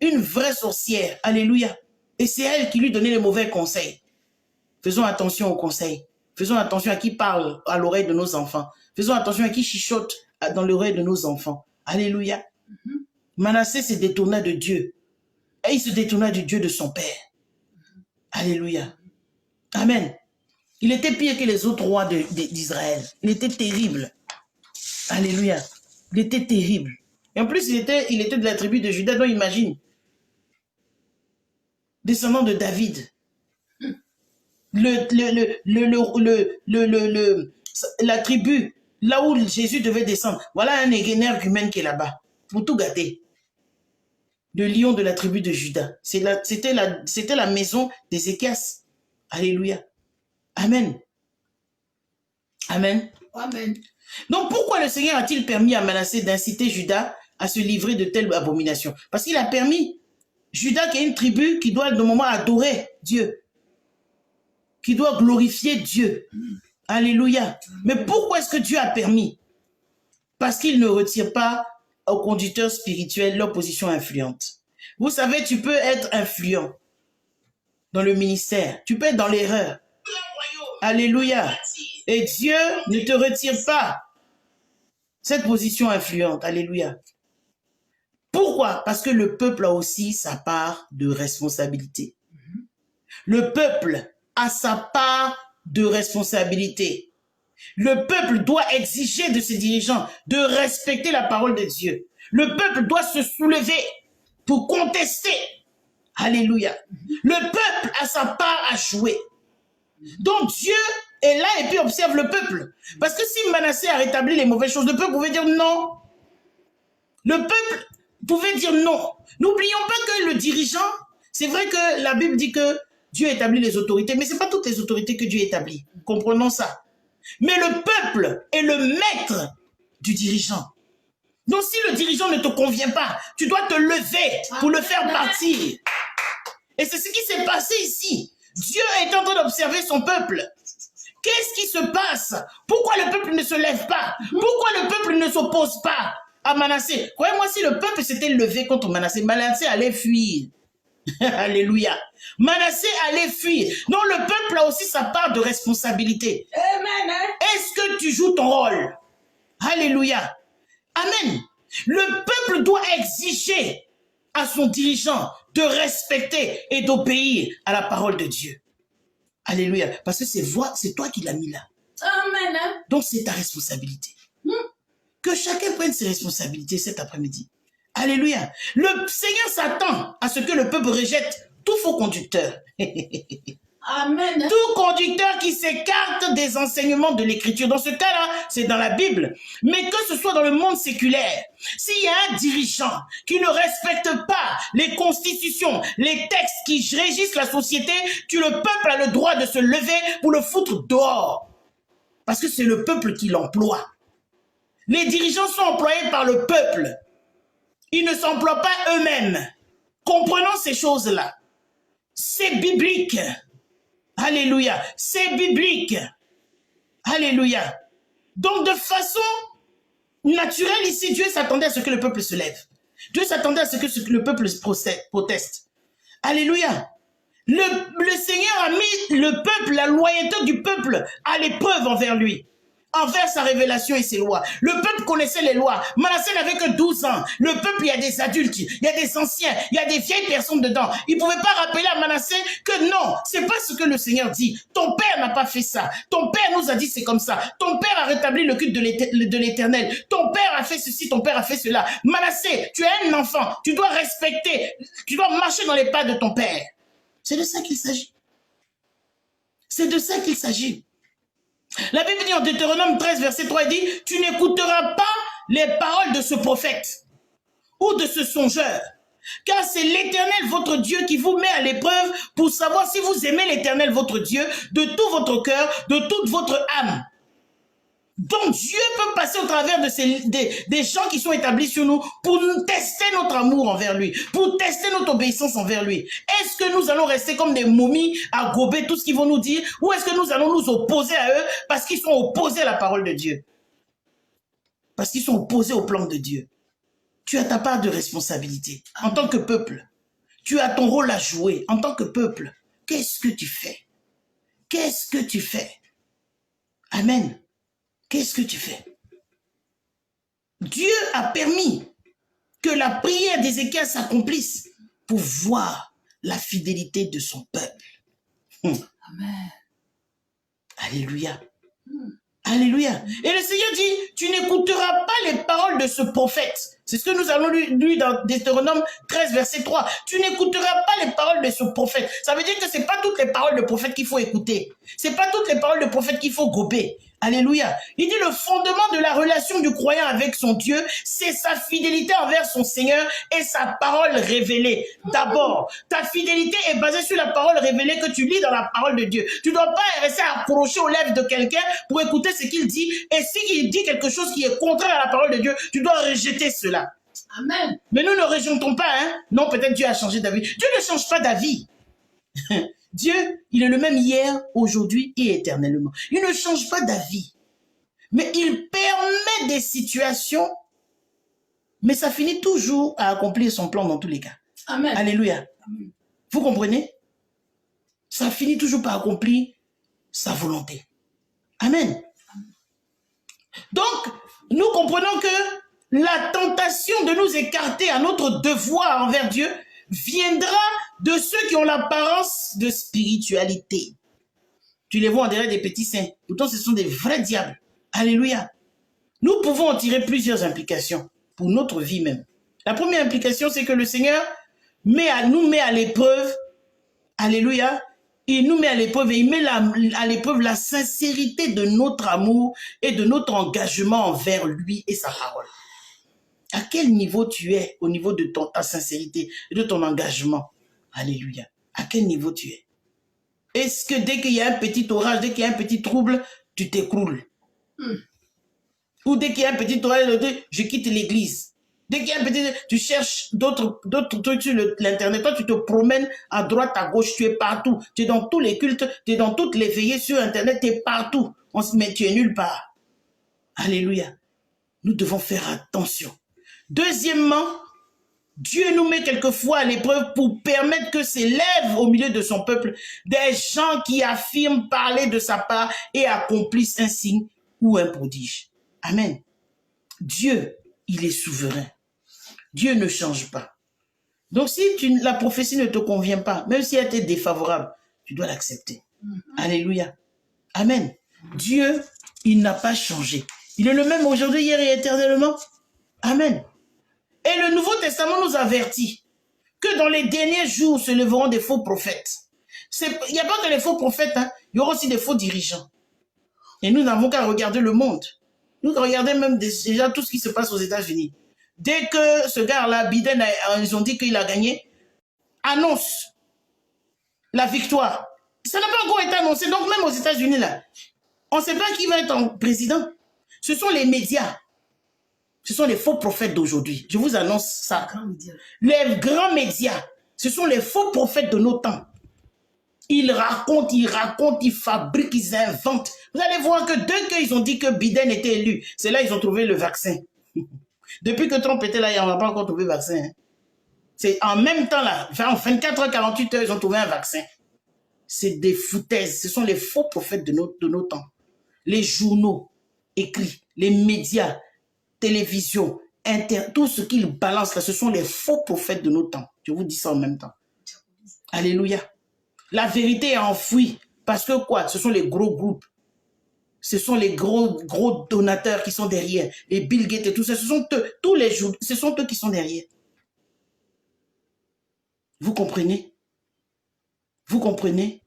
Une vraie sorcière. Alléluia. Et c'est elle qui lui donnait les mauvais conseils. Faisons attention aux conseils. Faisons attention à qui parle à l'oreille de nos enfants. Faisons attention à qui chuchote dans l'oreille de nos enfants. Alléluia. Manassé se détourna de Dieu. Et il se détourna du Dieu de son père. Alléluia. Amen. Il était pire que les autres rois d'Israël. Il était terrible. Alléluia. Il était terrible. Et en plus, il était de la tribu de Juda, donc imagine. Descendant de David. La tribu, là où Jésus devait descendre. Voilà un énergumène qui est là-bas. Pour tout gâter. Le lion de la tribu de Juda. C'était la maison d'Ézéchias. Alléluia. Amen. Amen. Amen. Donc pourquoi le Seigneur a-t-il permis à Manassé d'inciter Juda à se livrer de telles abominations? Parce qu'il a permis. Juda qui est une tribu qui doit de moment adorer Dieu. Qui doit glorifier Dieu. Alléluia. Mais pourquoi est-ce que Dieu a permis? Parce qu'il ne retire pas aux conducteurs spirituels leur position influente. Vous savez, tu peux être influent dans le ministère. Tu peux être dans l'erreur. Alléluia. Et Dieu ne te retire pas cette position influente. Alléluia. Pourquoi? Parce que le peuple a aussi sa part de responsabilité. Le peuple a sa part de responsabilité. Le peuple doit exiger de ses dirigeants de respecter la parole de Dieu. Le peuple doit se soulever pour contester. Alléluia. Le peuple a sa part à jouer. Donc Dieu est là et puis observe le peuple. Parce que si Manassé a rétabli les mauvaises choses, le peuple pouvait dire non. Le peuple pouvait dire non. N'oublions pas que le dirigeant, c'est vrai que la Bible dit que Dieu établit les autorités, mais ce n'est pas toutes les autorités que Dieu établit. Comprenons ça. Mais le peuple est le maître du dirigeant. Donc si le dirigeant ne te convient pas, tu dois te lever pour le faire partir. Et c'est ce qui s'est passé ici. Dieu est en train d'observer son peuple. Qu'est-ce qui se passe? Pourquoi le peuple ne se lève pas? Pourquoi le peuple ne s'oppose pas à Manassé? Croyez-moi, si le peuple s'était levé contre Manassé, Manassé allait fuir. Alléluia. Manassé allait fuir. Donc le peuple a aussi sa part de responsabilité. Amen. Est-ce que tu joues ton rôle? Alléluia. Amen. Le peuple doit exiger à son dirigeant de respecter et d'obéir à la parole de Dieu. Alléluia. Parce que c'est toi qui l'as mis là. Amen. Donc c'est ta responsabilité. Que chacun prenne ses responsabilités cet après-midi. Alléluia. Le Seigneur s'attend à ce que le peuple rejette tout faux conducteur. Amen. Tout conducteur qui s'écarte des enseignements de l'Écriture. Dans ce cas-là, c'est dans la Bible. Mais que ce soit dans le monde séculaire, s'il y a un dirigeant qui ne respecte pas les constitutions, les textes qui régissent la société, le peuple a le droit de se lever pour le foutre dehors. Parce que c'est le peuple qui l'emploie. Les dirigeants sont employés par le peuple. Ils ne s'emploient pas eux-mêmes. Comprenons ces choses-là. C'est biblique. Alléluia. C'est biblique. Alléluia. Donc, de façon naturelle, ici, Dieu s'attendait à ce que le peuple se lève. Dieu s'attendait à ce que le peuple proteste. Alléluia. Le Seigneur a mis le peuple, la loyauté du peuple à l'épreuve envers lui. Envers sa révélation et ses lois. Le peuple connaissait les lois. Manassé n'avait que 12 ans. Le peuple, il y a des adultes, il y a des anciens, il y a des vieilles personnes dedans. Il ne pouvait pas rappeler à Manassé que non, c'est pas ce que le Seigneur dit. Ton père n'a pas fait ça. Ton père nous a dit c'est comme ça. Ton père a rétabli le culte de l'Éternel. Ton père a fait ceci, ton père a fait cela. Manassé, tu es un enfant. Tu dois respecter, tu dois marcher dans les pas de ton père. C'est de ça qu'il s'agit. C'est de ça qu'il s'agit. La Bible dit en Deutéronome 13, verset 3, il dit « Tu n'écouteras pas les paroles de ce prophète ou de ce songeur, car c'est l'Éternel votre Dieu qui vous met à l'épreuve pour savoir si vous aimez l'Éternel votre Dieu de tout votre cœur, de toute votre âme. » Donc Dieu peut passer au travers de des gens qui sont établis sur nous pour nous tester notre amour envers lui, pour tester notre obéissance envers lui. Est-ce que nous allons rester comme des momies à gober tout ce qu'ils vont nous dire, ou est-ce que nous allons nous opposer à eux parce qu'ils sont opposés à la parole de Dieu? Parce qu'ils sont opposés au plan de Dieu. Tu as ta part de responsabilité en tant que peuple. Tu as ton rôle à jouer en tant que peuple. Qu'est-ce que tu fais? Qu'est-ce que tu fais? Amen. Qu'est-ce que tu fais? Dieu a permis que la prière d'Ézéchias s'accomplisse pour voir la fidélité de son peuple. Amen. Alléluia. Alléluia. Et le Seigneur dit, tu n'écouteras pas les paroles de ce prophète. C'est ce que nous allons lire dans Deutéronome 13, verset 3. Tu n'écouteras pas les paroles de ce prophète. Ça veut dire que c'est pas toutes les paroles de prophète qu'il faut écouter. C'est pas toutes les paroles de prophète qu'il faut gober. Alléluia. Il dit le fondement de la relation du croyant avec son Dieu, c'est sa fidélité envers son Seigneur et sa parole révélée. D'abord, ta fidélité est basée sur la parole révélée que tu lis dans la parole de Dieu. Tu ne dois pas rester accroché aux lèvres de quelqu'un pour écouter ce qu'il dit. Et s'il dit quelque chose qui est contraire à la parole de Dieu, tu dois rejeter cela. Amen. Mais nous ne rejetons pas, hein. Non, peut-être Dieu a changé d'avis. Dieu ne change pas d'avis. Dieu, il est le même hier, aujourd'hui et éternellement. Il ne change pas d'avis. Mais il permet des situations, mais ça finit toujours à accomplir son plan dans tous les cas. Amen. Alléluia. Amen. Vous comprenez? Ça finit toujours par accomplir sa volonté. Amen. Donc, nous comprenons que la tentation de nous écarter à notre devoir envers Dieu viendra de ceux qui ont l'apparence de spiritualité. Tu les vois, on dirait des petits saints. Pourtant, ce sont des vrais diables. Alléluia. Nous pouvons en tirer plusieurs implications pour notre vie même. La première implication, c'est que le Seigneur nous met à l'épreuve. Alléluia. Il nous met à l'épreuve et il met à l'épreuve la sincérité de notre amour et de notre engagement envers lui et sa parole. À quel niveau tu es au niveau de ta sincérité et de ton engagement? Alléluia. À quel niveau tu es? Est-ce que dès qu'il y a un petit orage, dès qu'il y a un petit trouble, tu t'écroules? Ou dès qu'il y a un petit orage, je quitte l'église. Dès qu'il y a un petit... Tu cherches d'autres trucs sur l'internet. Toi, tu te promènes à droite, à gauche. Tu es partout. Tu es dans tous les cultes. Tu es dans toutes les veillées sur internet. Tu es partout. Mais tu es nulle part. Alléluia. Nous devons faire attention. Deuxièmement, Dieu nous met quelquefois à l'épreuve pour permettre que s'élèvent au milieu de son peuple des gens qui affirment parler de sa part et accomplissent un signe ou un prodige. Amen. Dieu, il est souverain. Dieu ne change pas. Donc si la prophétie ne te convient pas, même si elle t'est défavorable, tu dois l'accepter. Alléluia. Amen. Dieu, il n'a pas changé. Il est le même aujourd'hui, hier et éternellement. Amen. Et le Nouveau Testament nous avertit que dans les derniers jours se lèveront des faux prophètes. Il n'y a pas que les faux prophètes, hein. Il y aura aussi des faux dirigeants. Et nous n'avons qu'à regarder le monde. Nous regardons même déjà tout ce qui se passe aux États-Unis. Dès que ce gars-là, Biden, ils ont dit qu'il a gagné, annonce la victoire. Ça n'a pas encore été annoncé. Donc même aux États-Unis, là, on ne sait pas qui va être en président. Ce sont les médias. Ce sont les faux prophètes d'aujourd'hui. Je vous annonce ça. Les grands médias, ce sont les faux prophètes de nos temps. Ils racontent, ils fabriquent, ils inventent. Vous allez voir que dès qu'ils ont dit que Biden était élu, c'est là qu'ils ont trouvé le vaccin. Depuis que Trump était là, il n'y a pas encore trouvé le vaccin. Hein. C'est en même temps, là, en 24 heures, 48 heures, ils ont trouvé un vaccin. C'est des foutaises. Ce sont les faux prophètes de nos temps. Les journaux écrits, les médias, télévision, tout ce qu'ils balancent là, ce sont les faux prophètes de nos temps. Je vous dis ça en même temps. Alléluia. La vérité est enfouie. Parce que quoi? Ce sont les gros groupes. Ce sont les gros donateurs qui sont derrière. Les Bill Gates et tout ça. Ce sont eux, tous les jours. Ce sont eux qui sont derrière. Vous comprenez? Vous comprenez?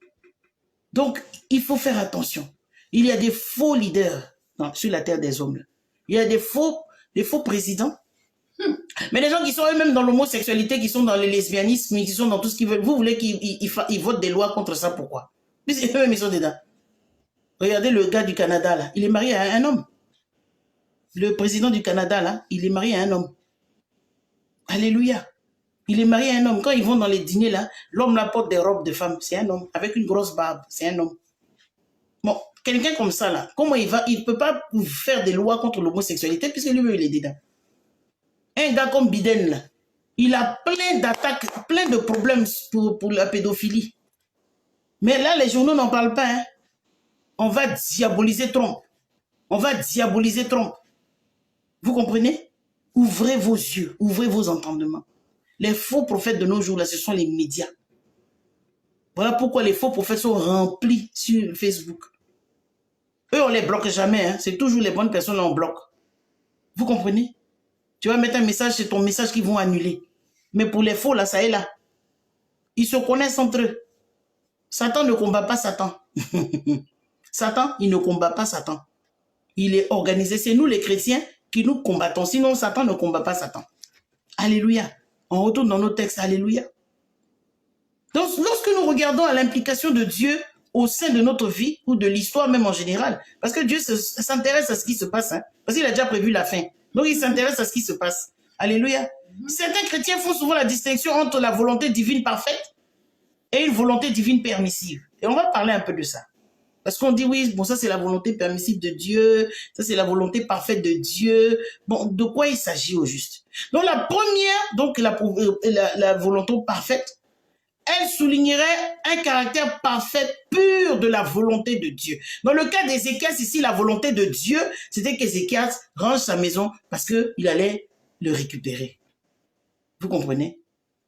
Donc, il faut faire attention. Il y a des faux leaders sur la terre des hommes. Il y a des faux présidents. Mais les gens qui sont eux-mêmes dans l'homosexualité, qui sont dans le lesbianisme, qui sont dans tout ce qu'ils veulent, vous voulez qu'ils votent des lois contre ça, pourquoi? Puisque eux-mêmes, ils sont dedans. Regardez le gars du Canada, là. Il est marié à un homme. Le président du Canada, là, il est marié à un homme. Alléluia. Il est marié à un homme. Quand ils vont dans les dîners, là, l'homme là porte des robes de femme. C'est un homme. Avec une grosse barbe. C'est un homme. Bon, quelqu'un comme ça, là, comment il ne peut pas faire des lois contre l'homosexualité puisque lui, il est dedans. Un gars comme Biden, là, il a plein d'attaques, plein de problèmes pour la pédophilie. Mais là, les journaux n'en parlent pas. Hein. On va diaboliser Trump. On va diaboliser Trump. Vous comprenez? Ouvrez vos yeux, ouvrez vos entendements. Les faux prophètes de nos jours, là, ce sont les médias. Voilà pourquoi les faux prophètes sont remplis sur Facebook. Eux, on les bloque jamais. Hein. C'est toujours les bonnes personnes qu'on bloque. Vous comprenez? Tu vas mettre un message, c'est ton message qu'ils vont annuler. Mais pour les faux, là, ça est là. Ils se connaissent entre eux. Satan ne combat pas Satan. Satan, il ne combat pas Satan. Il est organisé. C'est nous, les chrétiens, qui nous combattons. Sinon, Satan ne combat pas Satan. Alléluia. On retourne dans nos textes. Alléluia. Donc, lorsque nous regardons à l'implication de Dieu au sein de notre vie ou de l'histoire même en général, parce que Dieu s'intéresse à ce qui se passe, hein, parce qu'il a déjà prévu la fin. Donc, il s'intéresse à ce qui se passe. Alléluia. Certains chrétiens font souvent la distinction entre la volonté divine parfaite et une volonté divine permissive. Et on va parler un peu de ça. Parce qu'on dit, oui, bon, ça c'est la volonté permissive de Dieu, ça c'est la volonté parfaite de Dieu. Bon, de quoi il s'agit au juste? Donc la première, donc la volonté parfaite, elle soulignerait un caractère parfait, pur de la volonté de Dieu. Dans le cas d'Ézéchias, ici, la volonté de Dieu, c'était qu'Ézéchias range sa maison parce qu'il allait le récupérer. Vous comprenez?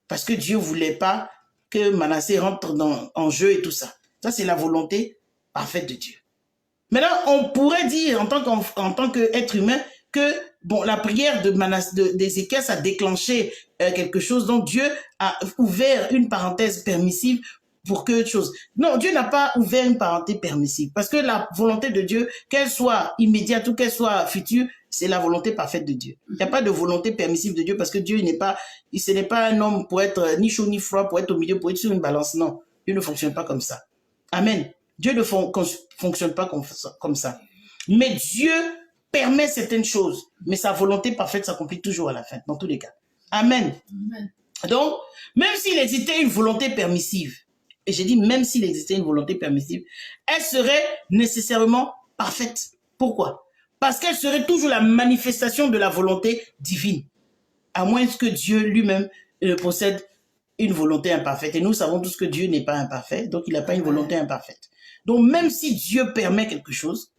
Parce que Dieu ne voulait pas que Manassé rentre en jeu et tout ça. Ça, c'est la volonté parfaite de Dieu. Maintenant, on pourrait dire, en tant qu'être humain, que bon, la prière d'Ézéchias a déclenché quelque chose. Donc, Dieu a ouvert une parenthèse permissive pour que chose. Non, Dieu n'a pas ouvert une parenthèse permissive. Parce que la volonté de Dieu, qu'elle soit immédiate ou qu'elle soit future, c'est la volonté parfaite de Dieu. Il n'y a pas de volonté permissive de Dieu parce que Dieu ce n'est pas un homme pour être ni chaud ni froid, pour être au milieu, pour être sur une balance. Non, Dieu ne fonctionne pas comme ça. Amen. Dieu ne fonctionne pas comme ça. Mais Dieu permet certaines choses, mais sa volonté parfaite s'accomplit toujours à la fin, dans tous les cas. Amen. Amen. Donc, même s'il existait une volonté permissive, et j'ai dit même s'il existait une volonté permissive, elle serait nécessairement parfaite. Pourquoi? Parce qu'elle serait toujours la manifestation de la volonté divine, à moins que Dieu lui-même possède une volonté imparfaite. Et nous savons tous que Dieu n'est pas imparfait, donc il n'a pas une volonté imparfaite. Donc, même si Dieu permet quelque chose,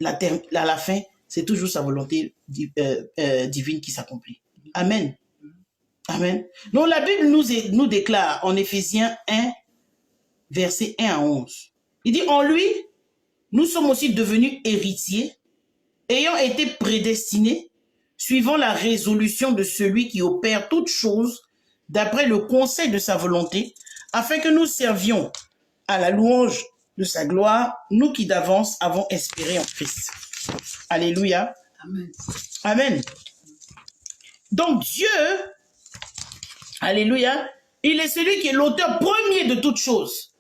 à la fin, c'est toujours sa volonté divine qui s'accomplit. Amen. Amen. Donc, la Bible nous déclare en Éphésiens 1, versets 1 à 11. Il dit, en lui, nous sommes aussi devenus héritiers, ayant été prédestinés, suivant la résolution de celui qui opère toutes choses d'après le conseil de sa volonté, afin que nous servions à la louange de sa gloire, nous qui d'avance avons espéré en Christ. Alléluia. Amen. Amen. Donc Dieu, alléluia, il est celui qui est l'auteur premier de toutes choses.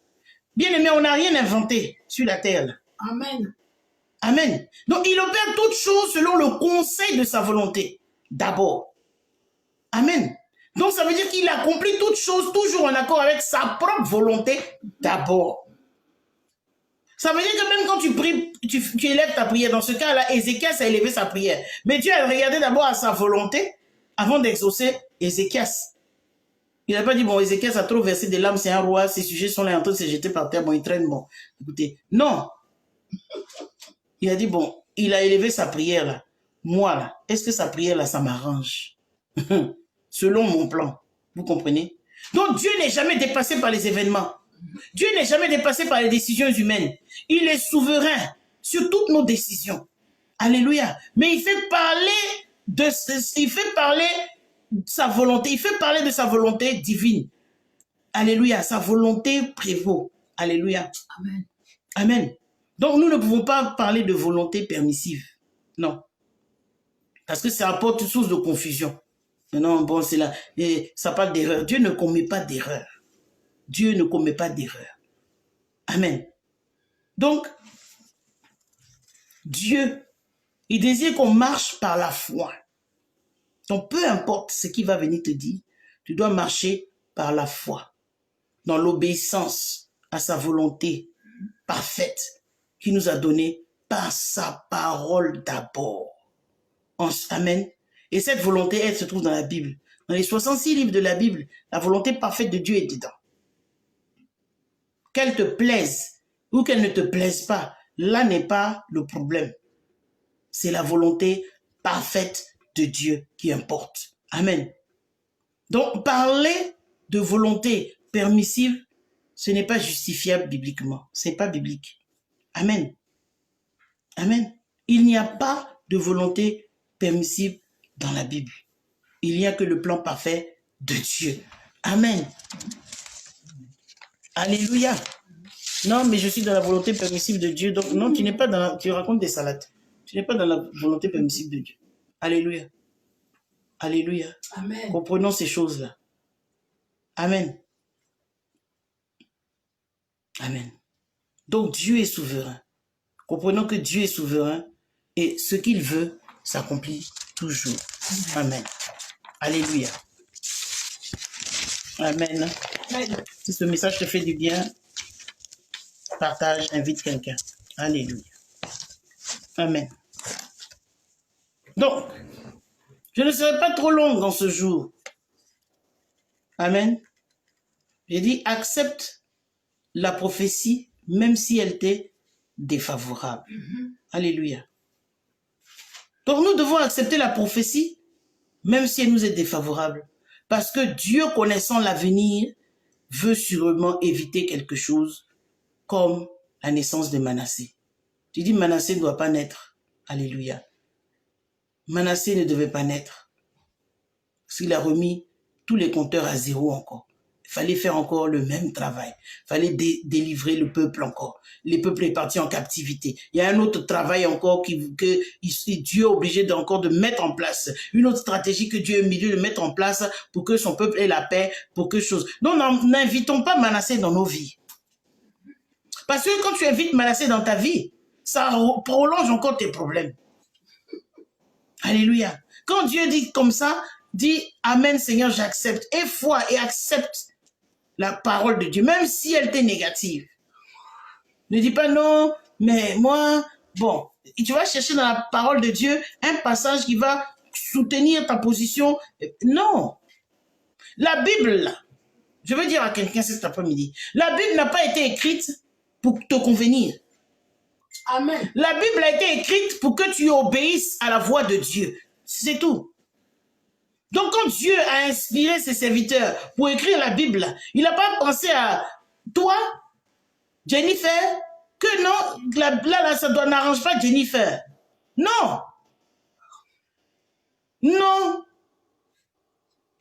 Bien aimé, on n'a rien inventé sur la terre. Amen. Amen. Donc il opère toutes choses selon le conseil de sa volonté, d'abord. Amen. Donc ça veut dire qu'il accomplit toutes choses toujours en accord avec sa propre volonté, d'abord. Ça veut dire que même quand tu pries, tu élèves ta prière. Dans ce cas-là, Ézéchias a élevé sa prière. Mais Dieu a regardé d'abord à sa volonté avant d'exaucer Ézéchias. Il n'a pas dit, bon, Ézéchias a trop versé des larmes, c'est un roi, ses sujets sont là en train de se jeter par terre, bon, il traîne, bon. Écoutez, non. Il a dit, bon, il a élevé sa prière là. Moi là, est-ce que sa prière là, ça m'arrange? Selon mon plan. Vous comprenez? Donc Dieu n'est jamais dépassé par les événements. Dieu n'est jamais dépassé par les décisions humaines. Il est souverain sur toutes nos décisions. Alléluia. Mais il fait parler de sa volonté. Il fait parler de sa volonté divine. Alléluia. Sa volonté prévaut. Alléluia. Amen. Amen. Donc nous ne pouvons pas parler de volonté permissive. Non. Parce que ça apporte une source de confusion. Non, bon, c'est là. Et ça parle d'erreur. Dieu ne commet pas d'erreur. Dieu ne commet pas d'erreur. Amen. Donc, Dieu, il désire qu'on marche par la foi. Donc, peu importe ce qu'il va venir te dire, tu dois marcher par la foi, dans l'obéissance à sa volonté parfaite qu'il nous a donnée par sa parole d'abord. Amen. Et cette volonté, elle se trouve dans la Bible. Dans les 66 livres de la Bible, la volonté parfaite de Dieu est dedans. Qu'elle te plaise ou qu'elle ne te plaise pas, là n'est pas le problème. C'est la volonté parfaite de Dieu qui importe. Amen. Donc, parler de volonté permissive, ce n'est pas justifiable bibliquement. Ce n'est pas biblique. Amen. Amen. Il n'y a pas de volonté permissible dans la Bible. Il n'y a que le plan parfait de Dieu. Amen. Alléluia. Non, mais je suis dans la volonté permissible de Dieu. Donc, non, tu n'es pas dans la... Tu racontes des salades. Tu n'es pas dans la volonté permissible de Dieu. Alléluia. Alléluia. Amen. Comprenons ces choses-là. Amen. Amen. Donc, Dieu est souverain. Comprenons que Dieu est souverain et ce qu'il veut s'accomplit toujours. Amen. Alléluia. Amen. Amen. Si ce message te fait du bien, partage, invite quelqu'un. Alléluia. Amen. Donc, je ne serai pas trop long dans ce jour. Amen. J'ai dit, accepte la prophétie, même si elle t'est défavorable. Alléluia. Donc, nous devons accepter la prophétie, même si elle nous est défavorable. Parce que Dieu, connaissant l'avenir, veut sûrement éviter quelque chose comme la naissance de Manassé. Tu dis, Manassé ne doit pas naître. Alléluia. Manassé ne devait pas naître. Parce qu'il a remis tous les compteurs à zéro encore. Il fallait faire encore le même travail. Il fallait délivrer le peuple encore. Le peuple est parti en captivité. Il y a un autre travail encore que Dieu est obligé encore de mettre en place. Une autre stratégie que Dieu est obligé de mettre en place pour que son peuple ait la paix, pour que chose. Donc, n'invitons pas Manassé dans nos vies. Parce que quand tu invites Manassé dans ta vie, ça prolonge encore tes problèmes. Alléluia. Quand Dieu dit comme ça, dis Amen Seigneur, j'accepte. Aie foi et accepte la parole de Dieu, même si elle t'est négative. Ne dis pas non, mais moi, bon, tu vas chercher dans la parole de Dieu un passage qui va soutenir ta position. Non. La Bible, je veux dire à quelqu'un cet après-midi, la Bible n'a pas été écrite pour te convenir. Amen. La Bible a été écrite pour que tu obéisses à la voix de Dieu. C'est tout. Donc, quand Dieu a inspiré ses serviteurs pour écrire la Bible, il n'a pas pensé à toi, Jennifer, que non, là ça n'arrange pas Jennifer. Non. Non.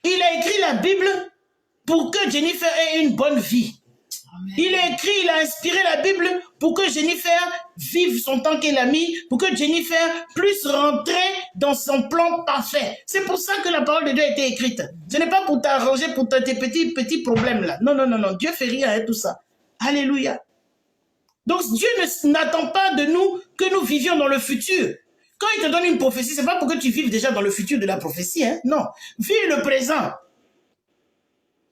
Il a écrit la Bible pour que Jennifer ait une bonne vie. Amen. Il a inspiré la Bible pour que Jennifer vive son temps qu'elle a mis, pour que Jennifer puisse rentrer dans son plan parfait. C'est pour ça que la parole de Dieu a été écrite. Ce n'est pas pour t'arranger pour tes petits problèmes là. Non, non, non, non. Dieu fait rien avec tout ça. Alléluia. Donc Dieu n'attend pas de nous que nous vivions dans le futur. Quand il te donne une prophétie, ce n'est pas pour que tu vives déjà dans le futur de la prophétie. Hein? Non. Vis le présent.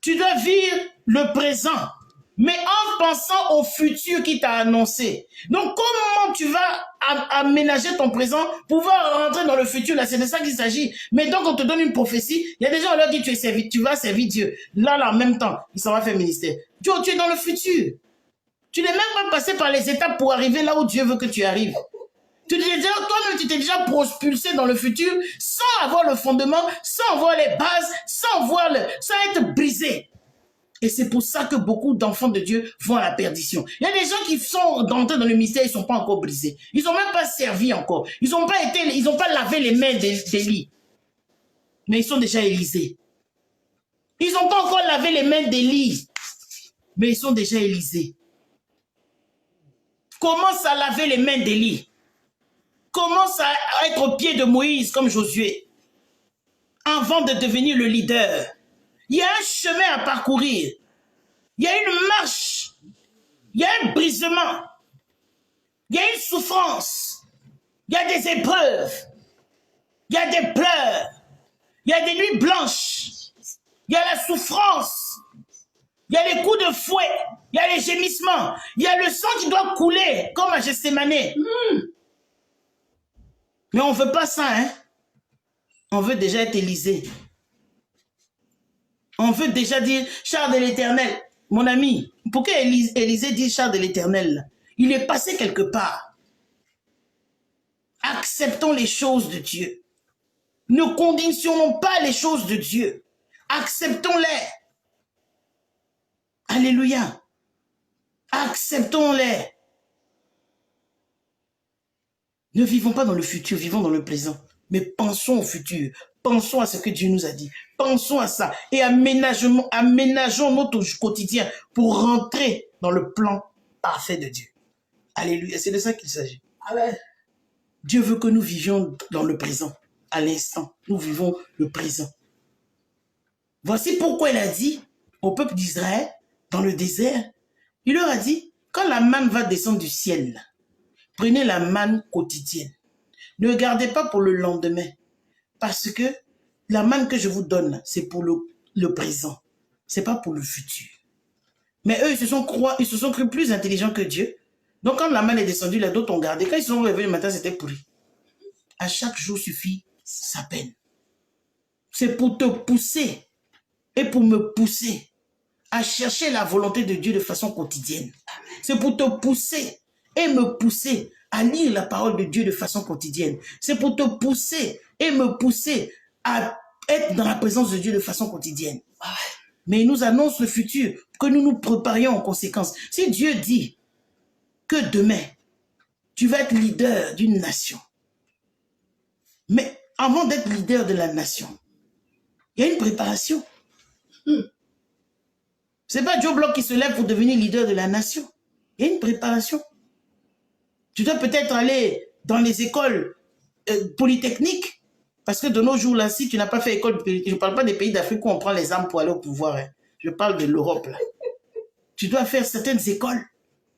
Tu dois vivre le présent, mais en pensant au futur qui t'a annoncé. Donc, comment tu vas aménager ton présent pour pouvoir rentrer dans le futur? Là, c'est de ça qu'il s'agit. Mais donc, on te donne une prophétie. Il y a des gens, on leur dit, tu vas servir Dieu. Là, en même temps, il s'en va faire ministère. Tu es dans le futur. Tu n'es même pas passé par les étapes pour arriver là où Dieu veut que tu arrives. Toi-même, tu t'es déjà propulsé dans le futur sans avoir le fondement, sans avoir les bases, sans être brisé. Et c'est pour ça que beaucoup d'enfants de Dieu vont à la perdition. Il y a des gens qui sont entrés dans le mystère, ils ne sont pas encore brisés. Ils n'ont même pas servi encore. Ils n'ont pas lavé les mains d'Élie. Mais ils sont déjà Élisée. Ils n'ont pas encore lavé les mains d'Élie. Mais ils sont déjà Élisée. Commence à laver les mains d'Élie. Commence à être au pied de Moïse comme Josué. Avant de devenir le leader. Il y a un chemin à parcourir. Il y a une marche. Il y a un brisement. Il y a une souffrance. Il y a des épreuves. Il y a des pleurs. Il y a des nuits blanches. Il y a la souffrance. Il y a les coups de fouet. Il y a les gémissements. Il y a le sang qui doit couler comme à Gethsémane. Mais on ne veut pas ça, hein. On veut déjà être Élisée. On veut déjà dire char de l'Éternel. Mon ami, pourquoi Élisée dit char de l'Éternel? Il est passé quelque part. Acceptons les choses de Dieu. Ne conditionnons pas les choses de Dieu. Acceptons-les. Alléluia. Acceptons-les. Ne vivons pas dans le futur, vivons dans le présent. Mais pensons au futur. Pensons à ce que Dieu nous a dit. Pensons à ça. Et aménageons notre quotidien pour rentrer dans le plan parfait de Dieu. Alléluia. C'est de ça qu'il s'agit. Amen. Dieu veut que nous vivions dans le présent. À l'instant, nous vivons le présent. Voici pourquoi il a dit au peuple d'Israël, dans le désert, il leur a dit, quand la manne va descendre du ciel, prenez la manne quotidienne. Ne gardez pas pour le lendemain. Parce que la manne que je vous donne, c'est pour le présent. C'est pas pour le futur. Mais eux, ils se sont cru plus intelligents que Dieu. Donc quand la manne est descendue, les d'autres ont gardé. Quand ils se sont réveillés le matin, c'était pourri. À chaque jour suffit sa peine. C'est pour te pousser et pour me pousser à chercher la volonté de Dieu de façon quotidienne. C'est pour te pousser et me pousser à lire la parole de Dieu de façon quotidienne. C'est pour te pousser et me pousser à être dans la présence de Dieu de façon quotidienne. Mais il nous annonce le futur, que nous nous préparions en conséquence. Si Dieu dit que demain, tu vas être leader d'une nation, mais avant d'être leader de la nation, il y a une préparation. C'est pas Joe Block qui se lève pour devenir leader de la nation. Il y a une préparation. Tu dois peut-être aller dans les écoles polytechniques, parce que de nos jours, là, si tu n'as pas fait école, je ne parle pas des pays d'Afrique où on prend les armes pour aller au pouvoir. Hein. Je parle de l'Europe, là. Tu dois faire certaines écoles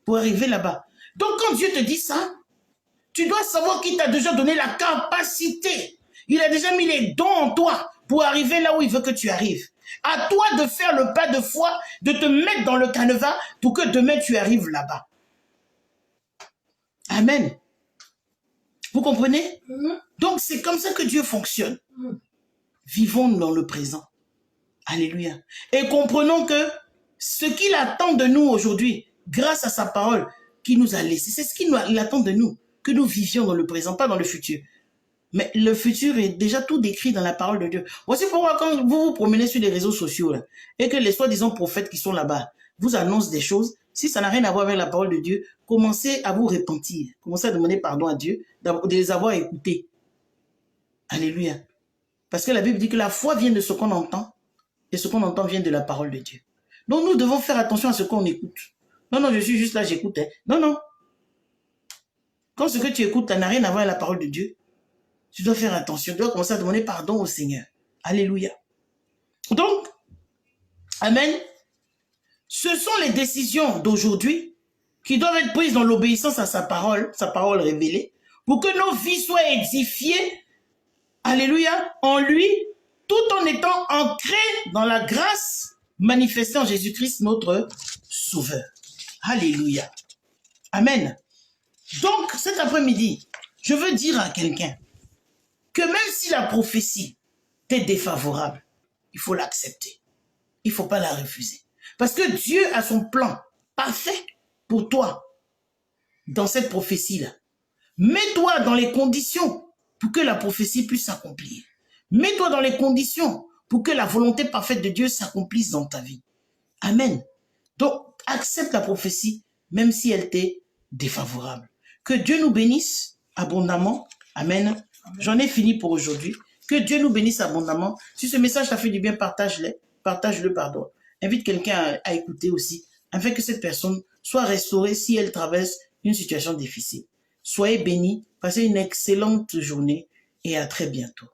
pour arriver là-bas. Donc, quand Dieu te dit ça, tu dois savoir qu'il t'a déjà donné la capacité. Il a déjà mis les dons en toi pour arriver là où il veut que tu arrives. À toi de faire le pas de foi, de te mettre dans le canevas pour que demain tu arrives là-bas. Amen. Vous comprenez? Donc c'est comme ça que Dieu fonctionne. Vivons dans le présent. Alléluia. Et comprenons que ce qu'il attend de nous aujourd'hui, grâce à sa parole qu'il nous a laissé, c'est ce qu'il attend de nous, que nous vivions dans le présent, pas dans le futur. Mais le futur est déjà tout décrit dans la parole de Dieu. Voici pourquoi quand vous vous promenez sur les réseaux sociaux là, et que les soi-disant prophètes qui sont là-bas vous annoncent des choses, si ça n'a rien à voir avec la parole de Dieu, commencez à vous repentir. Commencez à demander pardon à Dieu de les avoir écoutés. Alléluia. Parce que la Bible dit que la foi vient de ce qu'on entend et ce qu'on entend vient de la parole de Dieu. Donc nous devons faire attention à ce qu'on écoute. Non, non, je suis juste là, j'écoute. Hein. Non, non. Quand ce que tu écoutes n'a rien à voir avec la parole de Dieu, tu dois faire attention. Tu dois commencer à demander pardon au Seigneur. Alléluia. Donc, amen. Ce sont les décisions d'aujourd'hui qui doivent être prises dans l'obéissance à sa parole révélée, pour que nos vies soient édifiées, alléluia, en lui, tout en étant ancrées dans la grâce manifestée en Jésus-Christ, notre Sauveur. Alléluia. Amen. Donc, cet après-midi, je veux dire à quelqu'un que même si la prophétie t'est défavorable, il faut l'accepter. Il ne faut pas la refuser. Parce que Dieu a son plan parfait pour toi dans cette prophétie-là. Mets-toi dans les conditions pour que la prophétie puisse s'accomplir. Mets-toi dans les conditions pour que la volonté parfaite de Dieu s'accomplisse dans ta vie. Amen. Donc, accepte la prophétie, même si elle t'est défavorable. Que Dieu nous bénisse abondamment. Amen. J'en ai fini pour aujourd'hui. Que Dieu nous bénisse abondamment. Si ce message t'a fait du bien, partage-le, pardon. Invite quelqu'un à écouter aussi, afin que cette personne soit restaurée si elle traverse une situation difficile. Soyez bénis, passez une excellente journée et à très bientôt.